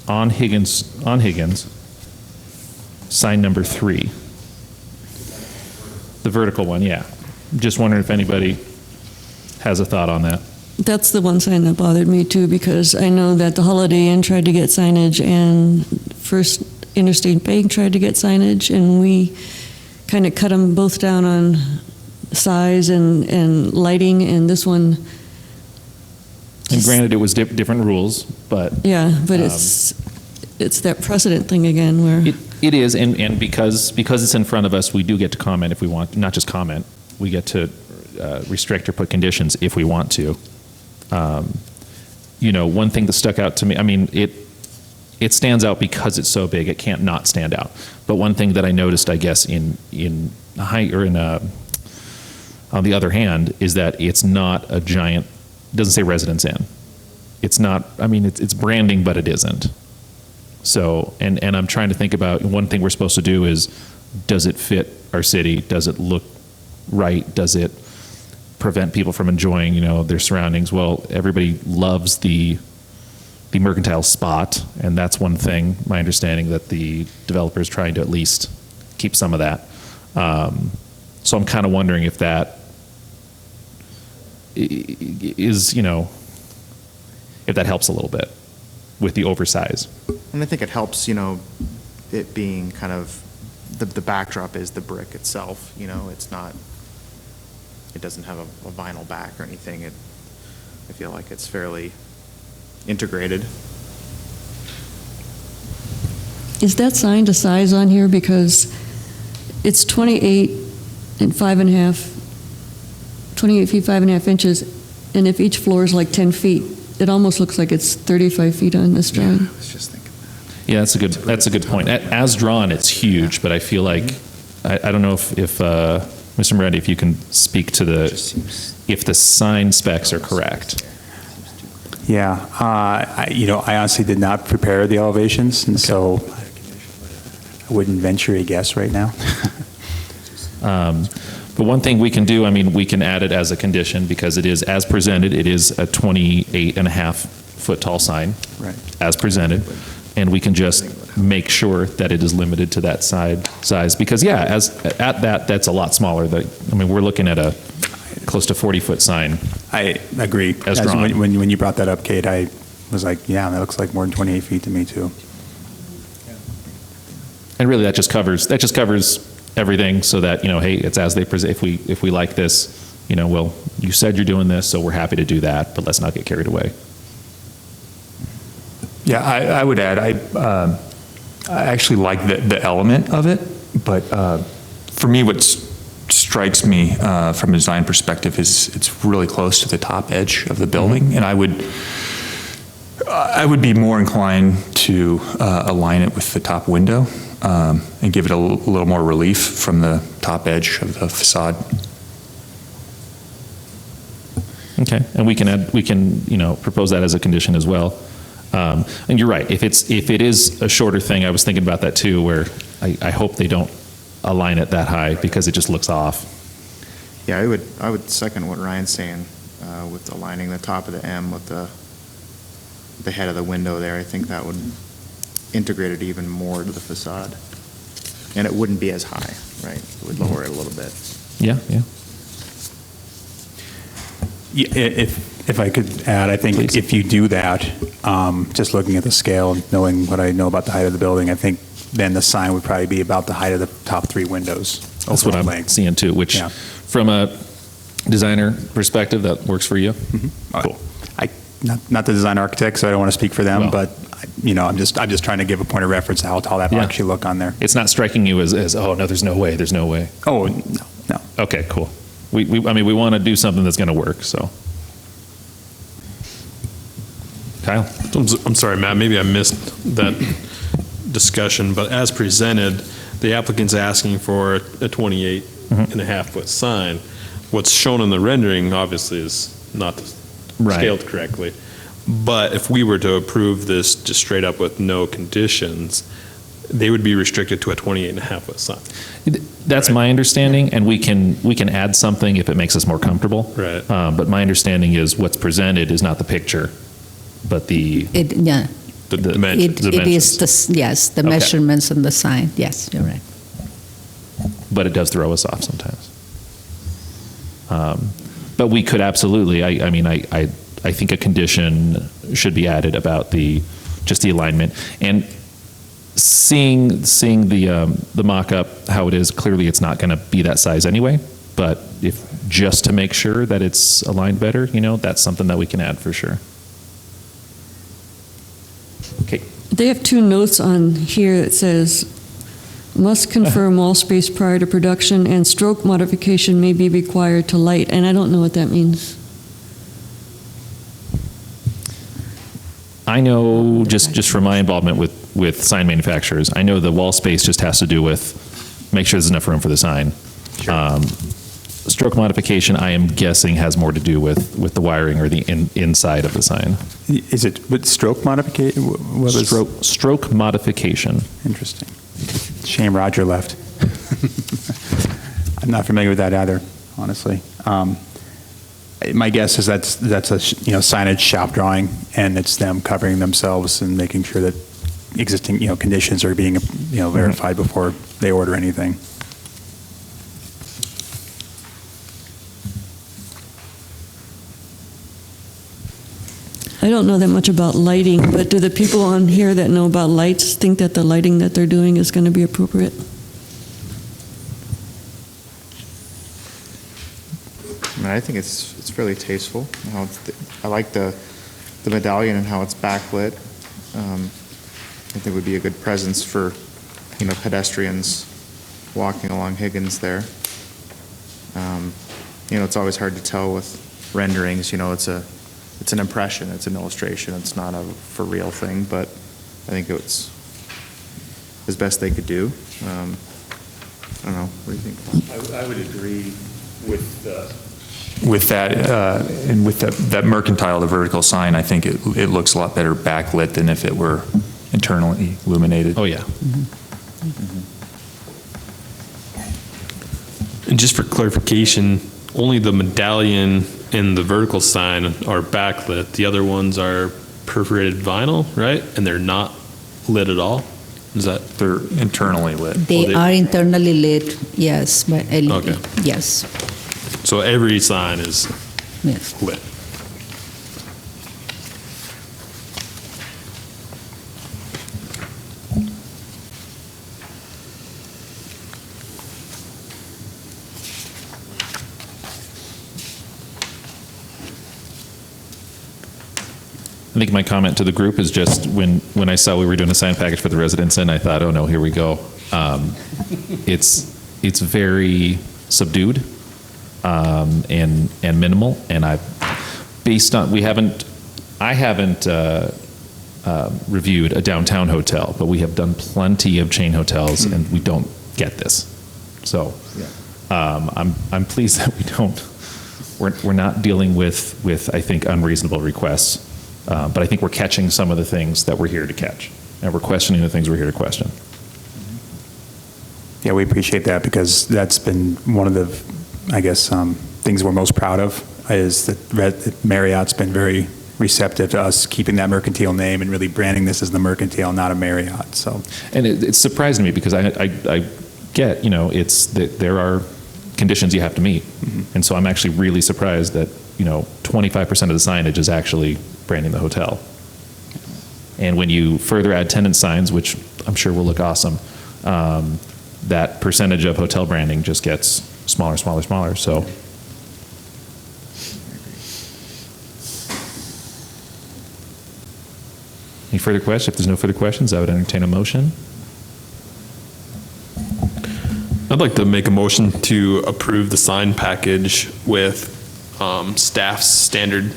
on Higgins, sign number 3, the vertical one, yeah. Just wondering if anybody has a thought on that. That's the one sign that bothered me too, because I know that the Holiday Inn tried to get signage and First Interstate Bank tried to get signage, and we kind of cut them both down on size and lighting, and this one. And granted, it was different rules, but. Yeah, but it's that precedent thing again where. It is, and because it's in front of us, we do get to comment if we want, not just comment, we get to restrict or put conditions if we want to. One thing that stuck out to me, I mean, it stands out because it's so big, it can't not stand out. But one thing that I noticed, I guess, on the other hand, is that it's not a giant, it doesn't say Residence Inn. It's not, I mean, it's branding, but it isn't. So, and I'm trying to think about, one thing we're supposed to do is, does it fit our city? Does it look right? Does it prevent people from enjoying, their surroundings? Well, everybody loves the mercantile spot, and that's one thing, my understanding, that the developer is trying to at least keep some of that. So I'm kind of wondering if that is, if that helps a little bit with the oversize. And I think it helps, it being kind of, the backdrop is the brick itself, it's not, it doesn't have a vinyl back or anything. I feel like it's fairly integrated. Is that sign to size on here? Because it's 28 and 5.5, 28 feet, 5.5 inches, and if each floor is like 10 feet, it almost looks like it's 35 feet on this drawing. Yeah, I was just thinking that. Yeah, that's a good point. As drawn, it's huge, but I feel like, I don't know if Mr. Moretti, if you can speak to if the sign specs are correct. Yeah, I honestly did not prepare the elevations, and so I wouldn't venture a guess right now. But one thing we can do, I mean, we can add it as a condition because it is, as presented, it is a 28.5-foot tall sign. Right. As presented. And we can just make sure that it is limited to that size. Because, yeah, that's a lot smaller. I mean, we're looking at a close to 40-foot sign. I agree. As drawn. When you brought that up, Kate, I was like, yeah, that looks like more than 28 feet to me, too. And really, that just covers everything, so that, you know, hey, it's as they present. If we like this, you know, well, you said you're doing this, so we're happy to do that, but let's not get carried away. Yeah, I would add, I actually like the element of it, but for me, what strikes me from a design perspective is it's really close to the top edge of the building, and I would be more inclined to align it with the top window and give it a little more relief from the top edge of the facade. Okay, and we can, you know, propose that as a condition as well. And you're right, if it is a shorter thing, I was thinking about that too, where I hope they don't align it that high because it just looks off. Yeah, I would second what Ryan's saying with aligning the top of the M with the head of the window there. I think that would integrate it even more to the facade. And it wouldn't be as high, right? It would lower it a little bit. Yeah. Yeah, if I could add, I think Please. if you do that, just looking at the scale and knowing what I know about the height of the building, I think then the sign would probably be about the height of the top 3 windows. That's what I'm length. seeing too, which Yeah. from a designer perspective, that works for you? Cool. Not the design architect, so I don't want to speak for them, Well. but, you know, I'm just trying to give a point of reference to how tall that will Yeah. actually look on there. It's not striking you as oh, no, there's no way. Oh, no. Okay, cool. I mean, we want to do something that's going to work, so. Kyle? I'm sorry, Matt, maybe I missed that discussion, but as presented, the applicant's asking for a 28 and a half foot sign. What's shown in the rendering obviously is not Right. scaled correctly. But if we were to approve this just straight up with no conditions, they would be restricted to a 28 and a half foot sign. That's my understanding, and we can add something if it makes us more comfortable. Right. But my understanding is what's presented is not the picture, but the dimensions. It is the Okay. measurements on the sign. Yes, you're right. But it does throw us off sometimes. But we could absolutely, I think a condition should be added about just the alignment. And seeing the mock-up, how it is, clearly it's not going to be that size anyway. But just to make sure that it's aligned better, you know, that's something that we can add for sure. Okay. They have 2 notes on here that says, must confirm wall space prior to production, and stroke modification may be required to light, and I don't know what that means. I know, just from my involvement with sign manufacturers, I know the wall space just has to do with make sure there's enough room for the sign. Stroke modification, I am guessing, has more to do with the wiring or the inside of the sign. Is it with stroke modification? Stroke modification. Interesting. Shame Roger left. I'm not familiar with that either, honestly. My guess is that's a signage shop drawing, and it's them covering themselves and making sure that existing conditions are being verified before they order anything. I don't know that much about lighting, but do the people on here that know about lights think that the lighting that they're doing is going to be appropriate? I mean, I think it's fairly tasteful. I like the medallion and how it's backlit. I think it would be a good presence for, pedestrians walking along Higgins there. It's always hard to tell with renderings. It's an impression. It's an illustration. It's not a for real thing. But I think it's as best they could do. I don't know. What do you think? I would agree with that, and with that mercantile, the vertical sign. I think it looks a lot better backlit than if it were internally illuminated. Oh yeah. And just for clarification, only the medallion and the vertical sign are backlit. The other ones are perforated vinyl, right? And they're not lit at all? They're internally lit. They are internally lit, yes, by LED. Okay. Yes. So every sign is Yes. lit. I think my comment to the group is just when I saw we were doing a sign package for the residents, and I thought, oh no, here we go. It's very subdued and minimal, and I haven't reviewed a downtown hotel, but we have done plenty of chain hotels, and we don't get this. So I'm pleased that we're not dealing with I think unreasonable requests. But I think we're catching some of the things that we're here to catch, and we're questioning the things we're here to question. Yeah, we appreciate that because that's been one of the, I guess, things we're most proud of is that Marriott's been very receptive to us keeping that mercantile name and really branding this as the Mercantile, not a Marriott. So, and it's surprising me because I get, it's that there are conditions you have to meet, and so I'm actually really surprised that 25% of the signage is actually branding the hotel. And when you further add tenant signs, which I'm sure will look awesome, that percentage of hotel branding just gets smaller, smaller, smaller. So. Any further questions? If there's no further questions, I would entertain a motion. I'd like to make a motion to approve the sign package with staff's standard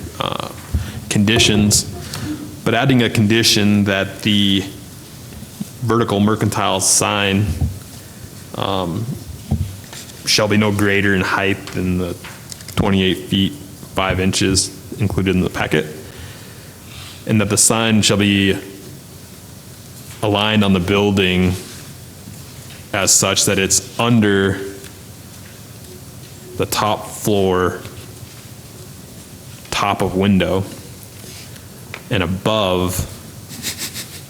conditions, but adding a condition that the vertical mercantile sign shall be no greater in height than the 28 feet 5 inches included in the packet, and that the sign shall be aligned on the building as such that it's under the top floor top of window and above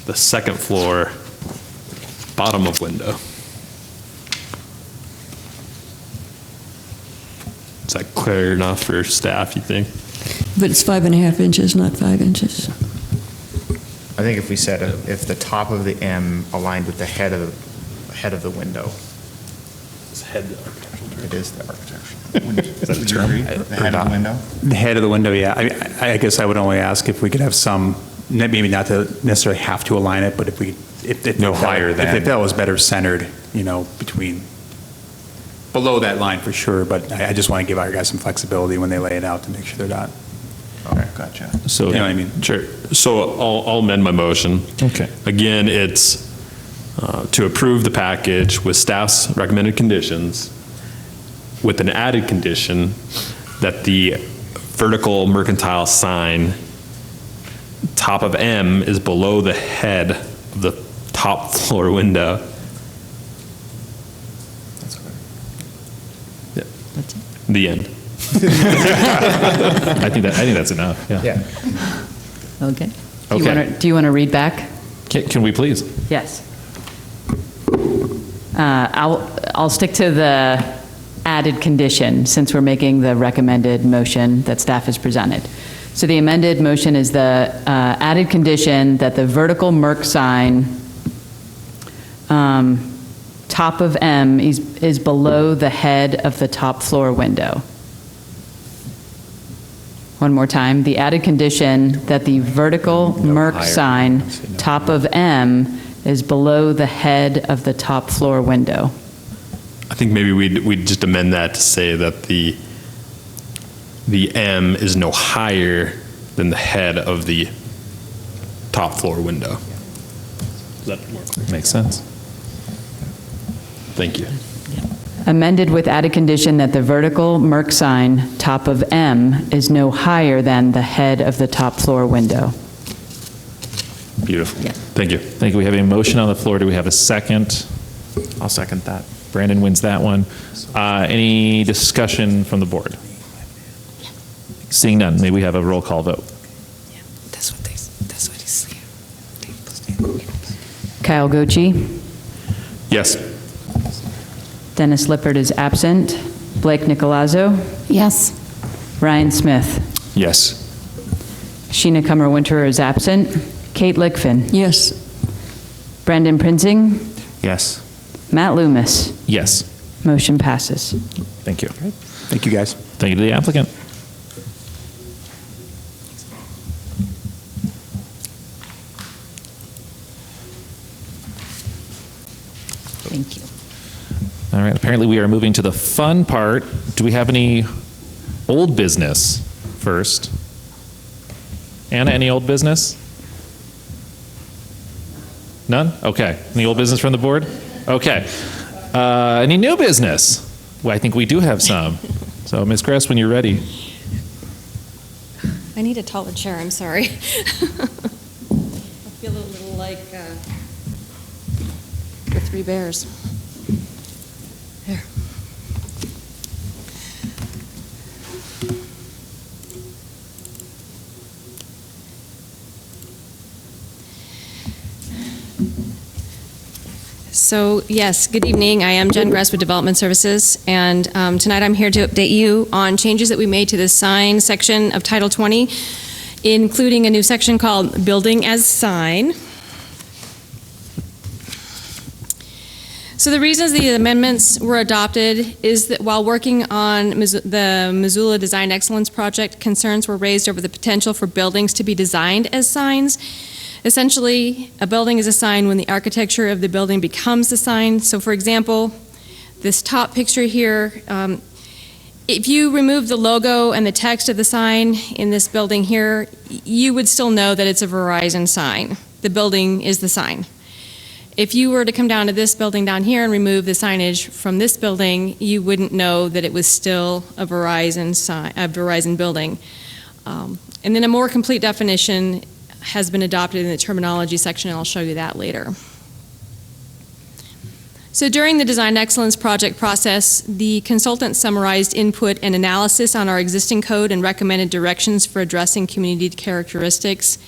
the second floor bottom of window. Is that clear enough for staff, you think? But it's 5.5 inches, not 5 inches. I think if we said if the top of the M aligned with the head of the window. It's head of the architectural term. It is the architectural. Is that the term? The head of the window? the head of the window, yeah. I guess I would only ask if we could have some, maybe not to necessarily have to align it, but if No higher than. If that was better centered, between, below that line for sure, but I just want to give our guys some flexibility when they lay it out to make sure they're not. Okay, gotcha. So, You know what I mean? Sure. So I'll amend my motion. Okay. Again, it's to approve the package with staff's recommended conditions with an added condition that the vertical mercantile sign top of M is below the head of the top floor window. That's good. Yeah. The end. I think that's enough. Yeah. Okay. Okay. Do you want to read back? Can we please? Yes. I'll stick to the added condition since we're making the recommended motion that staff has presented. So the amended motion is the added condition that the vertical Merc sign top of M is below the head of the top floor window. One more time. The added condition that the vertical Merc sign top of M is below the head of the top floor window. I think maybe we'd just amend that to say that the M is no higher than the head of the top floor window. Does that work? Makes sense. Thank you. Amended with added condition that the vertical Merc sign top of M is no higher than the head of the top floor window. Beautiful. Yeah. Thank you. Thank you. We have a motion on the floor. Do we have a second? I'll second that. Brandon wins that one. Any discussion from the board? Seeing none, may we have a roll call vote? That's what it is here. Kyle Gochi, Yes. Dennis Lippert is absent. Blake Nicolazzo, Yes. Ryan Smith. Yes. Sheena Kummer-Winter is absent. Kate Lickfin. Yes. Brendan Prinzing. Yes. Matt Loomis. Yes. Motion passes. Thank you. Thank you, guys. Thank you to the applicant. Thank you. All right, apparently we are moving to the fun part. Do we have any old business first? Anna, any old business? None? Okay. Any old business from the board? Okay. Any new business? Well, I think we do have some. So, Ms. Kress, when you're ready. I need a taller chair, I'm sorry. I feel a little like the Three Bears. There. So, yes, good evening. I am Jen Gress with Development Services, and tonight I'm here to update you on changes that we made to the sign section of Title 20, including a new section called Building as Sign. So the reasons the amendments were adopted is that while working on the Missoula Design Excellence Project, concerns were raised over the potential for buildings to be designed as signs. Essentially, a building is a sign when the architecture of the building becomes the sign. So for example, this top picture here, if you remove the logo and the text of the sign in this building here, you would still know that it's a Verizon sign. The building is the sign. If you were to come down to this building down here and remove the signage from this building, you wouldn't know that it was still a Verizon sign, a Verizon building. And then a more complete definition has been adopted in the terminology section, and I'll show you that later. So during the Design Excellence Project process, the consultant summarized input and analysis on our existing code and recommended directions for addressing community characteristics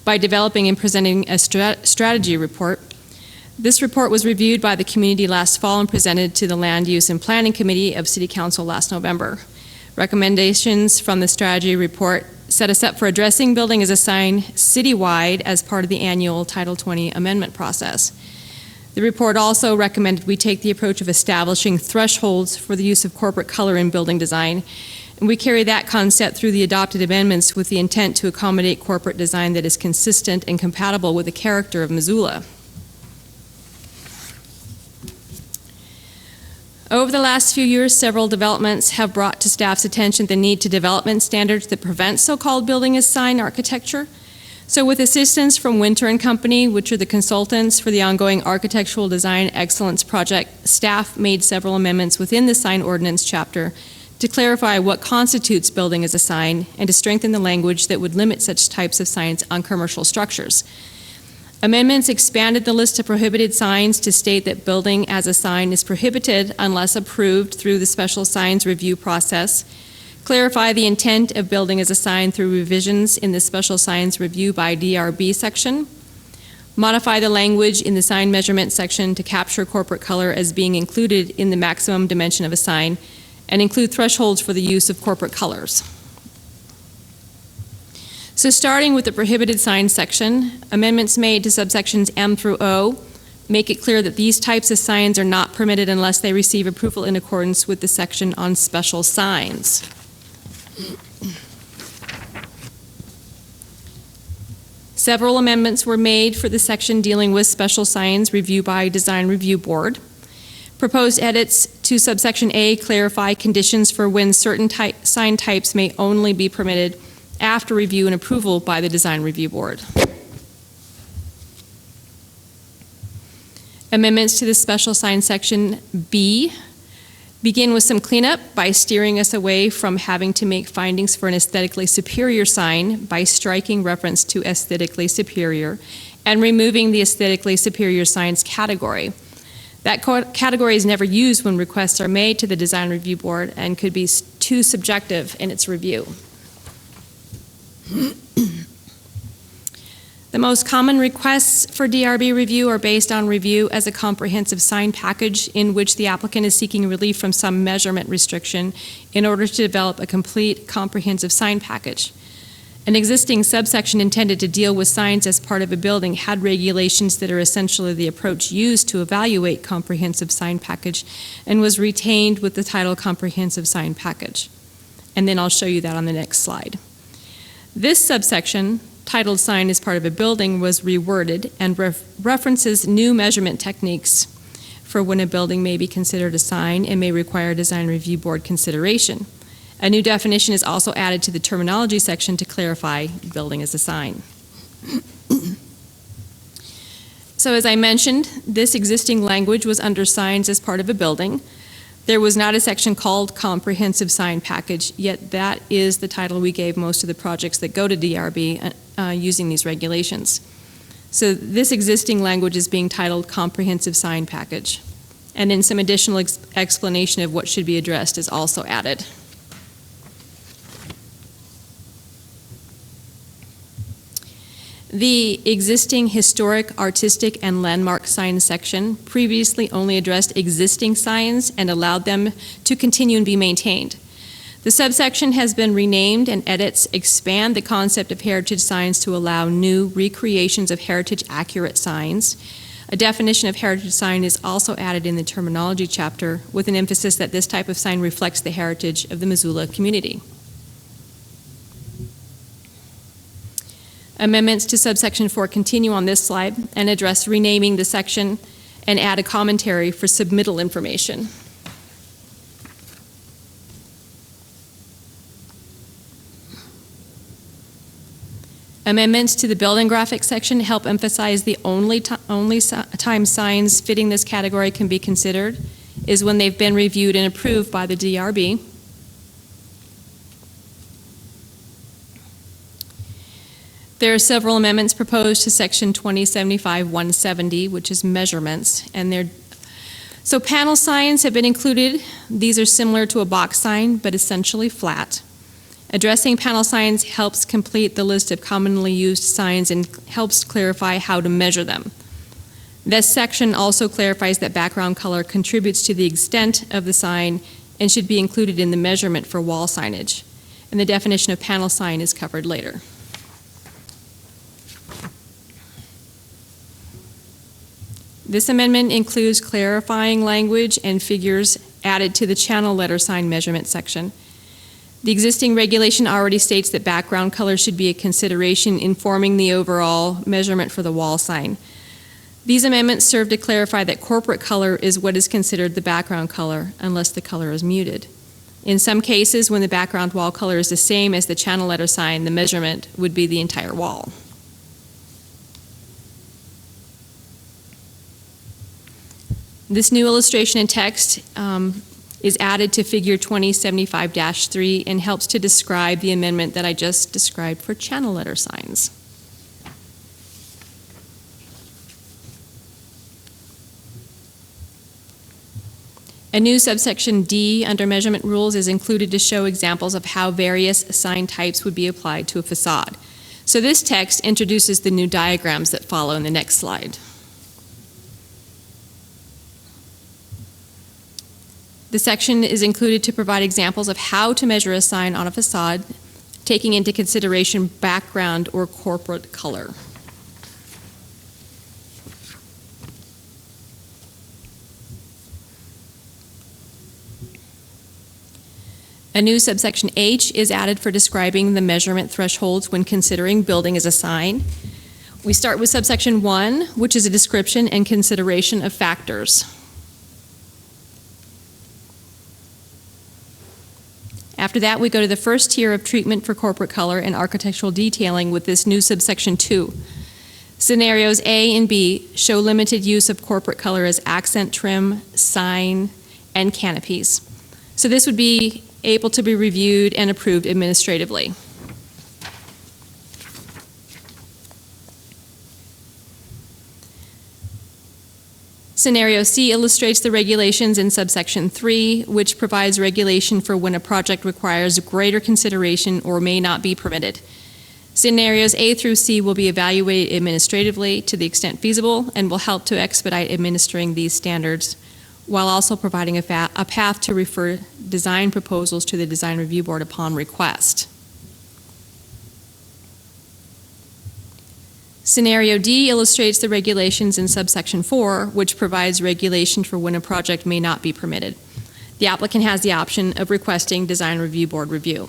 by developing and presenting a strategy report. This report was reviewed by the community last fall and presented to the Land Use and Planning Committee of City Council last November. Recommendations from the strategy report set us up for addressing building as a sign citywide as part of the annual Title 20 amendment process. The report also recommended we take the approach of establishing thresholds for the use of corporate color in building design, and we carry that concept through the adopted amendments with the intent to accommodate corporate design that is consistent and compatible with the character of Missoula. Over the last few years, several developments have brought to staff's attention the need to development standards that prevent so-called building as sign architecture. So with assistance from Winter and Company, which are the consultants for the ongoing Architectural Design Excellence Project, staff made several amendments within the sign ordinance chapter to clarify what constitutes building as a sign and to strengthen the language that would limit such types of signs on commercial structures. Amendments expanded the list of prohibited signs to state that building as a sign is prohibited unless approved through the special signs review process, clarify the intent of building as a sign through revisions in the special signs review by DRB section, modify the language in the sign measurement section to capture corporate color as being included in the maximum dimension of a sign, and include thresholds for the use of corporate colors. So starting with the prohibited signs section, amendments made to subsections M through O make it clear that these types of signs are not permitted unless they receive approval in accordance with the section on special signs. Several amendments were made for the section dealing with special signs review by Design Review Board. Proposed edits to subsection A clarify conditions for when certain sign types may only be permitted after review and approval by the Design Review Board. Amendments to the special sign section B begin with some cleanup by steering us away from having to make findings for an aesthetically superior sign by striking reference to aesthetically superior and removing the aesthetically superior signs category. That category is never used when requests are made to the Design Review Board and could be too subjective in its review. The most common requests for DRB review are based on review as a comprehensive sign package in which the applicant is seeking relief from some measurement restriction in order to develop a complete comprehensive sign package. An existing subsection intended to deal with signs as part of a building had regulations that are essentially the approach used to evaluate comprehensive sign package and was retained with the title comprehensive sign package. And then I'll show you that on the next slide. This subsection, titled sign as part of a building, was reworded and references new measurement techniques for when a building may be considered a sign and may require design review board consideration. A new definition is also added to the terminology section to clarify building as a sign. So as I mentioned, this existing language was under signs as part of a building. There was not a section called comprehensive sign package, yet that is the title we gave most of the projects that go to DRB using these regulations. So this existing language is being titled comprehensive sign package. And then some additional explanation of what should be addressed is also added. The existing historic, artistic, and landmark sign section previously only addressed existing signs and allowed them to continue and be maintained. The subsection has been renamed, and edits expand the concept of heritage signs to allow new recreations of heritage-accurate signs. A definition of heritage sign is also added in the terminology chapter, with an emphasis that this type of sign reflects the heritage of the Missoula community. Amendments to subsection 4 continue on this slide and address renaming the section and add a commentary for submittal information. Amendments to the building graphics section help emphasize the only time signs fitting this category can be considered is when they've been reviewed and approved by the DRB. There are several amendments proposed to section 2075-170, which is measurements, and so panel signs have been included. These are similar to a box sign, but essentially flat. Addressing panel signs helps complete the list of commonly used signs and helps clarify how to measure them. This section also clarifies that background color contributes to the extent of the sign and should be included in the measurement for wall signage. And the definition of panel sign is covered later. This amendment includes clarifying language and figures added to the channel letter sign measurement section. The existing regulation already states that background color should be a consideration informing the overall measurement for the wall sign. These amendments serve to clarify that corporate color is what is considered the background color unless the color is muted. In some cases, when the background wall color is the same as the channel letter sign, the measurement would be the entire wall. This new illustration and text is added to figure 2075-3 and helps to describe the amendment that I just described for channel letter signs. A new subsection D under measurement rules is included to show examples of how various sign types would be applied to a facade. So this text introduces the new diagrams that follow in the next slide. The section is included to provide examples of how to measure a sign on a facade, taking into consideration background or corporate color. A new subsection H is added for describing the measurement thresholds when considering building as a sign. We start with subsection 1, which is a description and consideration of factors. After that, we go to the first tier of treatment for corporate color and architectural detailing with this new subsection 2. Scenarios A and B show limited use of corporate color as accent trim, sign, and canopies. So this would be able to be reviewed and approved administratively. Scenario C illustrates the regulations in subsection 3, which provides regulation for when a project requires greater consideration or may not be permitted. Scenarios A through C will be evaluated administratively to the extent feasible and will help to expedite administering these standards while also providing a path to refer design proposals to the Design Review Board upon request. Scenario D illustrates the regulations in subsection 4, which provides regulation for when a project may not be permitted. The applicant has the option of requesting Design Review Board review.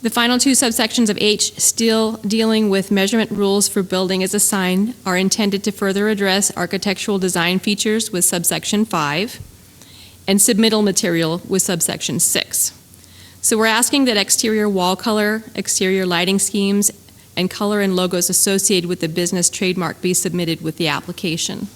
The final two subsections of H, still dealing with measurement rules for building as a sign, are intended to further address architectural design features with subsection 5 and submittal material with subsection 6. So we're asking that exterior wall color, exterior lighting schemes, and color and logos associated with the business trademark be submitted with the application.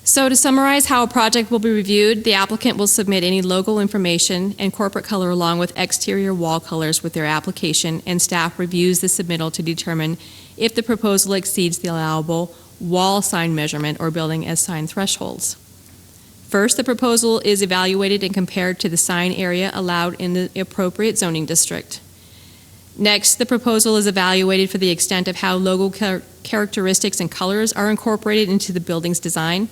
So to summarize how a project will be reviewed, the applicant will submit any logo information and corporate color along with exterior wall colors with their application, and staff reviews the submittal to determine if the proposal exceeds the allowable wall sign measurement or building as sign thresholds. First, the proposal is evaluated and compared to the sign area allowed in the appropriate zoning district. Next, the proposal is evaluated for the extent of how logo characteristics and colors are incorporated into the building's design.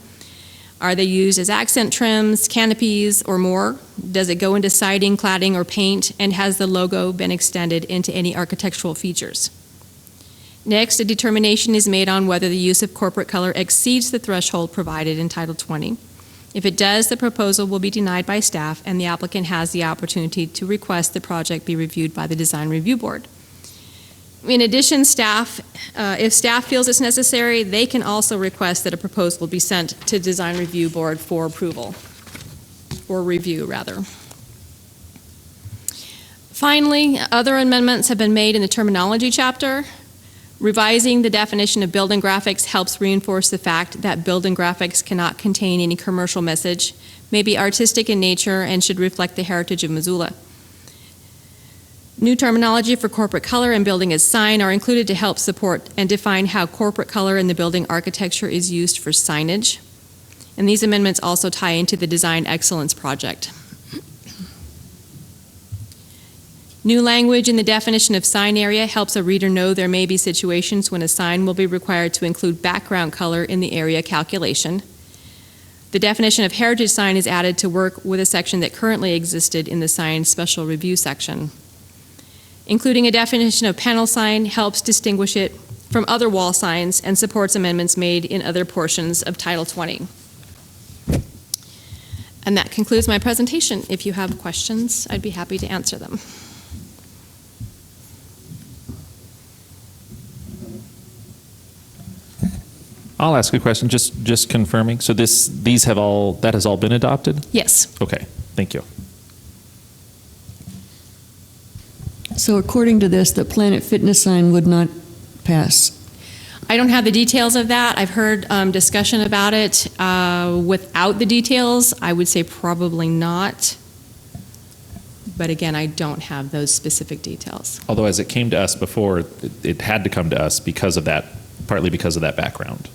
Are they used as accent trims, canopies, or more? Does it go into siding, cladding, or paint? And has the logo been extended into any architectural features? Next, a determination is made on whether the use of corporate color exceeds the threshold provided in Title 20. If it does, the proposal will be denied by staff, and the applicant has the opportunity to request the project be reviewed by the Design Review Board. In addition, if staff feels it's necessary, they can also request that a proposal be sent to Design Review Board for approval, or review, rather. Finally, other amendments have been made in the terminology chapter. Revising the definition of building graphics helps reinforce the fact that building graphics cannot contain any commercial message, may be artistic in nature, and should reflect the heritage of Missoula. New terminology for corporate color and building as sign are included to help support and define how corporate color in the building architecture is used for signage. And these amendments also tie into the Design Excellence Project. New language in the definition of sign area helps a reader know there may be situations when a sign will be required to include background color in the area calculation. The definition of heritage sign is added to work with a section that currently existed in the sign special review section. Including a definition of panel sign helps distinguish it from other wall signs and supports amendments made in other portions of Title 20. And that concludes my presentation. If you have questions, I'd be happy to answer them. I'll ask a question, just confirming. So that has all been adopted? Yes. Okay, thank you. So according to this, the Planet Fitness sign would not pass. I don't have the details of that. I've heard discussion about it. Without the details, I would say probably not. But again, I don't have those specific details. Although as it came to us before, it had to come to us because of that, partly because of that background.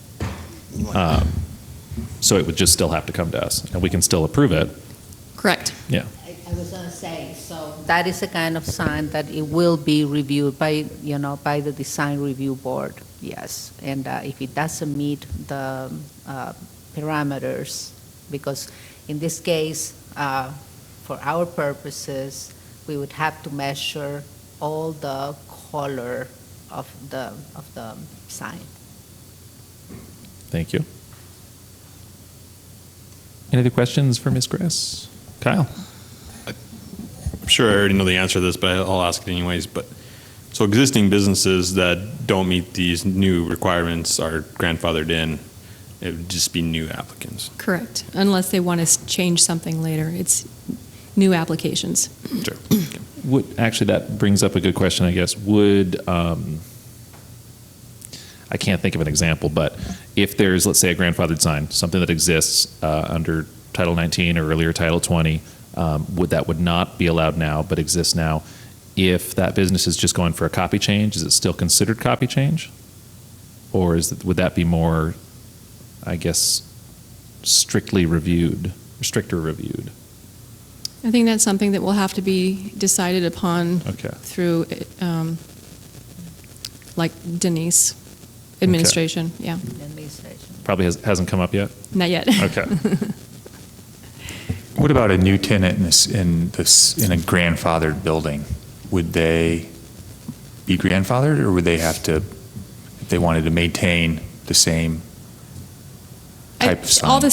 So it would just still have to come to us, and we can still approve it. Correct. Yeah. I was going to say, so that is a kind of sign that it will be reviewed by the Design Review Board, yes. And if it doesn't meet the parameters, because in this case, for our purposes, we would have to measure all the color of the sign. Thank you. Any other questions for Ms. Gress? Kyle? I'm sure I already know the answer to this, but I'll ask it anyways. But so existing businesses that don't meet these new requirements are grandfathered in. It would just be new applicants. Correct. Unless they want to change something later. It's new applications. Sure. Actually, that brings up a good question, I guess. I can't think of an example, but if there's, let's say, a grandfathered sign, something that exists under Title 19 or earlier Title 20, would not be allowed now but exists now. If that business is just going for a copy change, is it still considered copy change? Or would that be more I guess, strictly reviewed, stricter reviewed? I think that's something that will have to be decided upon through, like Denise, administration, yeah. Administration. Probably hasn't come up yet? Not yet. Okay. What about a new tenant in a grandfathered building? Would they be grandfathered, or would they have to, if they wanted to maintain the same type of sign? All the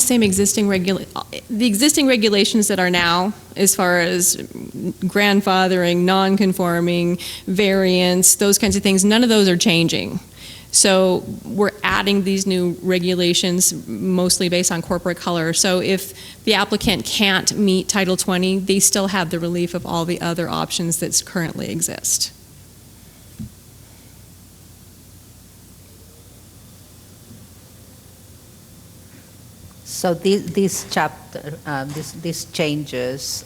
same existing the existing regulations that are now, as far as grandfathering, non-conforming, variance, those kinds of things, none of those are changing. So we're adding these new regulations mostly based on corporate color. So if the applicant can't meet Title 20, they still have the relief of all the other options that currently exist. So this chapter, these changes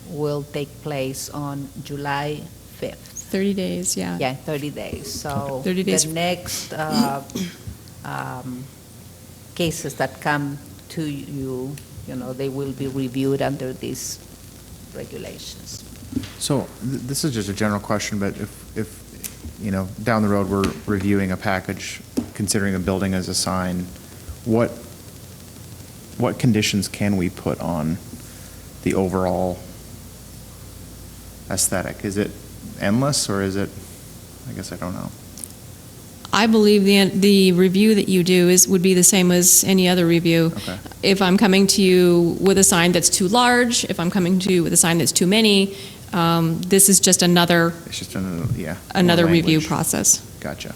will take place on July 5th. 30 days, yeah. Yeah, 30 days. So 30 days. the next cases that come to you, they will be reviewed under these regulations. So this is just a general question, but if down the road we're reviewing a package, considering a building as a sign, what conditions can we put on the overall aesthetic? Is it endless, or is it, I guess I don't know. I believe the review that you do would be the same as any other review. Okay. If I'm coming to you with a sign that's too large, if I'm coming to you with a sign that's too many, this is just another. It's just another, another more review language. process. Gotcha.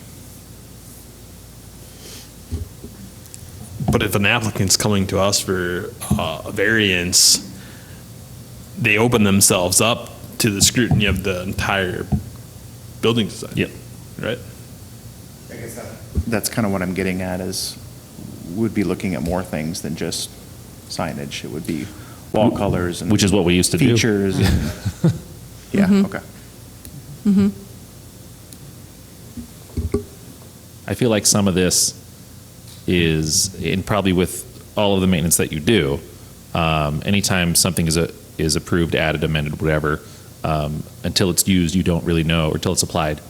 But if an applicant's coming to us for a variance, they open themselves up to the scrutiny of the entire building design. Yep. Right? I guess that's kind of what I'm getting at, is we'd be looking at more things than just signage. It would be wall colors and which is what we used to do. features. And, yeah, okay. Mm-hmm. I feel like some of this is, and probably with all of the maintenance that you do, anytime something is approved, added, amended, whatever, until it's used, you don't really know, or until it's applied.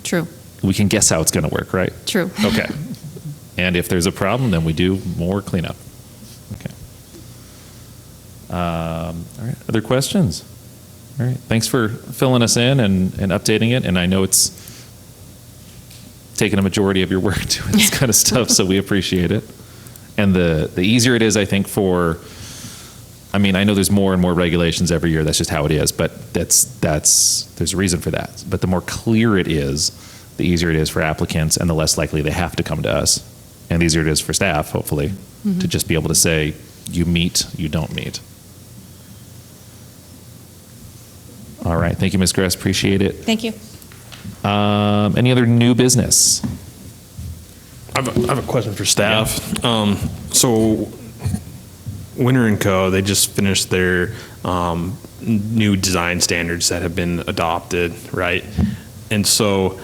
True. We can guess how it's going to work, right? True. Okay. And if there's a problem, then we do more cleanup. Okay. All right. Other questions? All right. Thanks for filling us in and updating it. And I know it's taken a majority of your work doing this kind of stuff, so we appreciate it. And the easier it is, I think, I know there's more and more regulations every year. That's just how it is. But there's a reason for that. But the more clear it is, the easier it is for applicants, and the less likely they have to come to us. And the easier it is for staff, hopefully, to just be able to say, you meet, you don't meet. All right. Thank you, Ms. Gress. Appreciate it. Thank you. Any other new business? I have a question for staff. So Winter & Co., they just finished their new design standards that have been adopted, right? And so,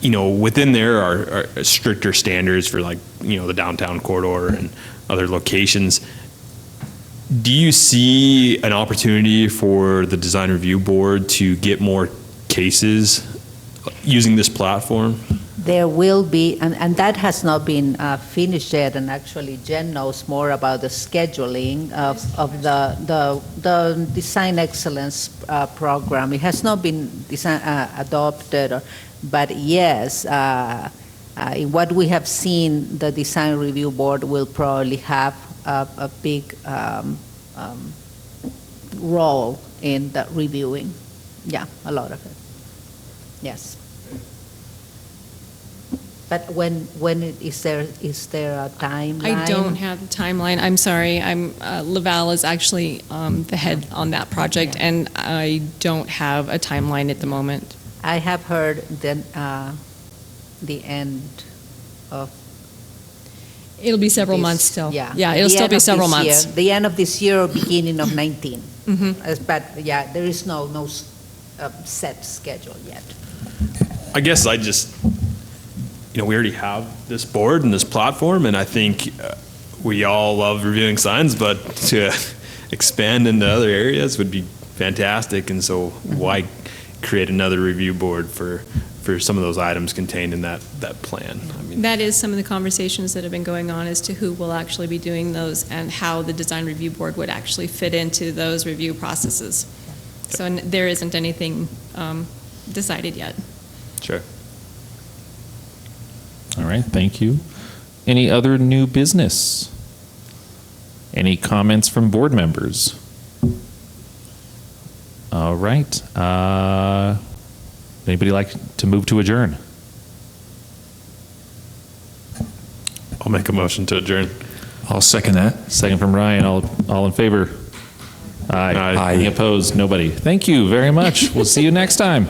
within there are stricter standards for the downtown corridor and other locations. Do you see an opportunity for the Design Review Board to get more cases using this platform? There will be, and that has not been finished yet, and actually Jen knows more about the scheduling of the Design Excellence program. It has not been adopted, but yes, in what we have seen, the Design Review Board will probably have a big role in the reviewing. Yeah, a lot of it. Yes. But when is there a timeline? I don't have the timeline. I'm sorry. Laval is actually the head on that project, and I don't have a timeline at the moment. I have heard that the end of. It'll be several months still. Yeah. It'll still be several months. The end of this year or beginning of 19. Mm-hmm. But yeah, there is no set schedule yet. I guess I just, we already have this board and this platform, and I think we all love reviewing signs, but to expand into other areas would be fantastic. And so why create another review board for some of those items contained in that plan? I mean, That is some of the conversations that have been going on as to who will actually be doing those and how the design review board would actually fit into those review processes. So there isn't anything decided yet. Sure. All right, thank you. Any other new business? Any comments from board members? All right. Anybody like to move to adjourn? I'll make a motion to adjourn. I'll second that. Second from Ryan. All in favor? Aye. Aye. Any opposed? Nobody. Thank you very much. We'll see you next time.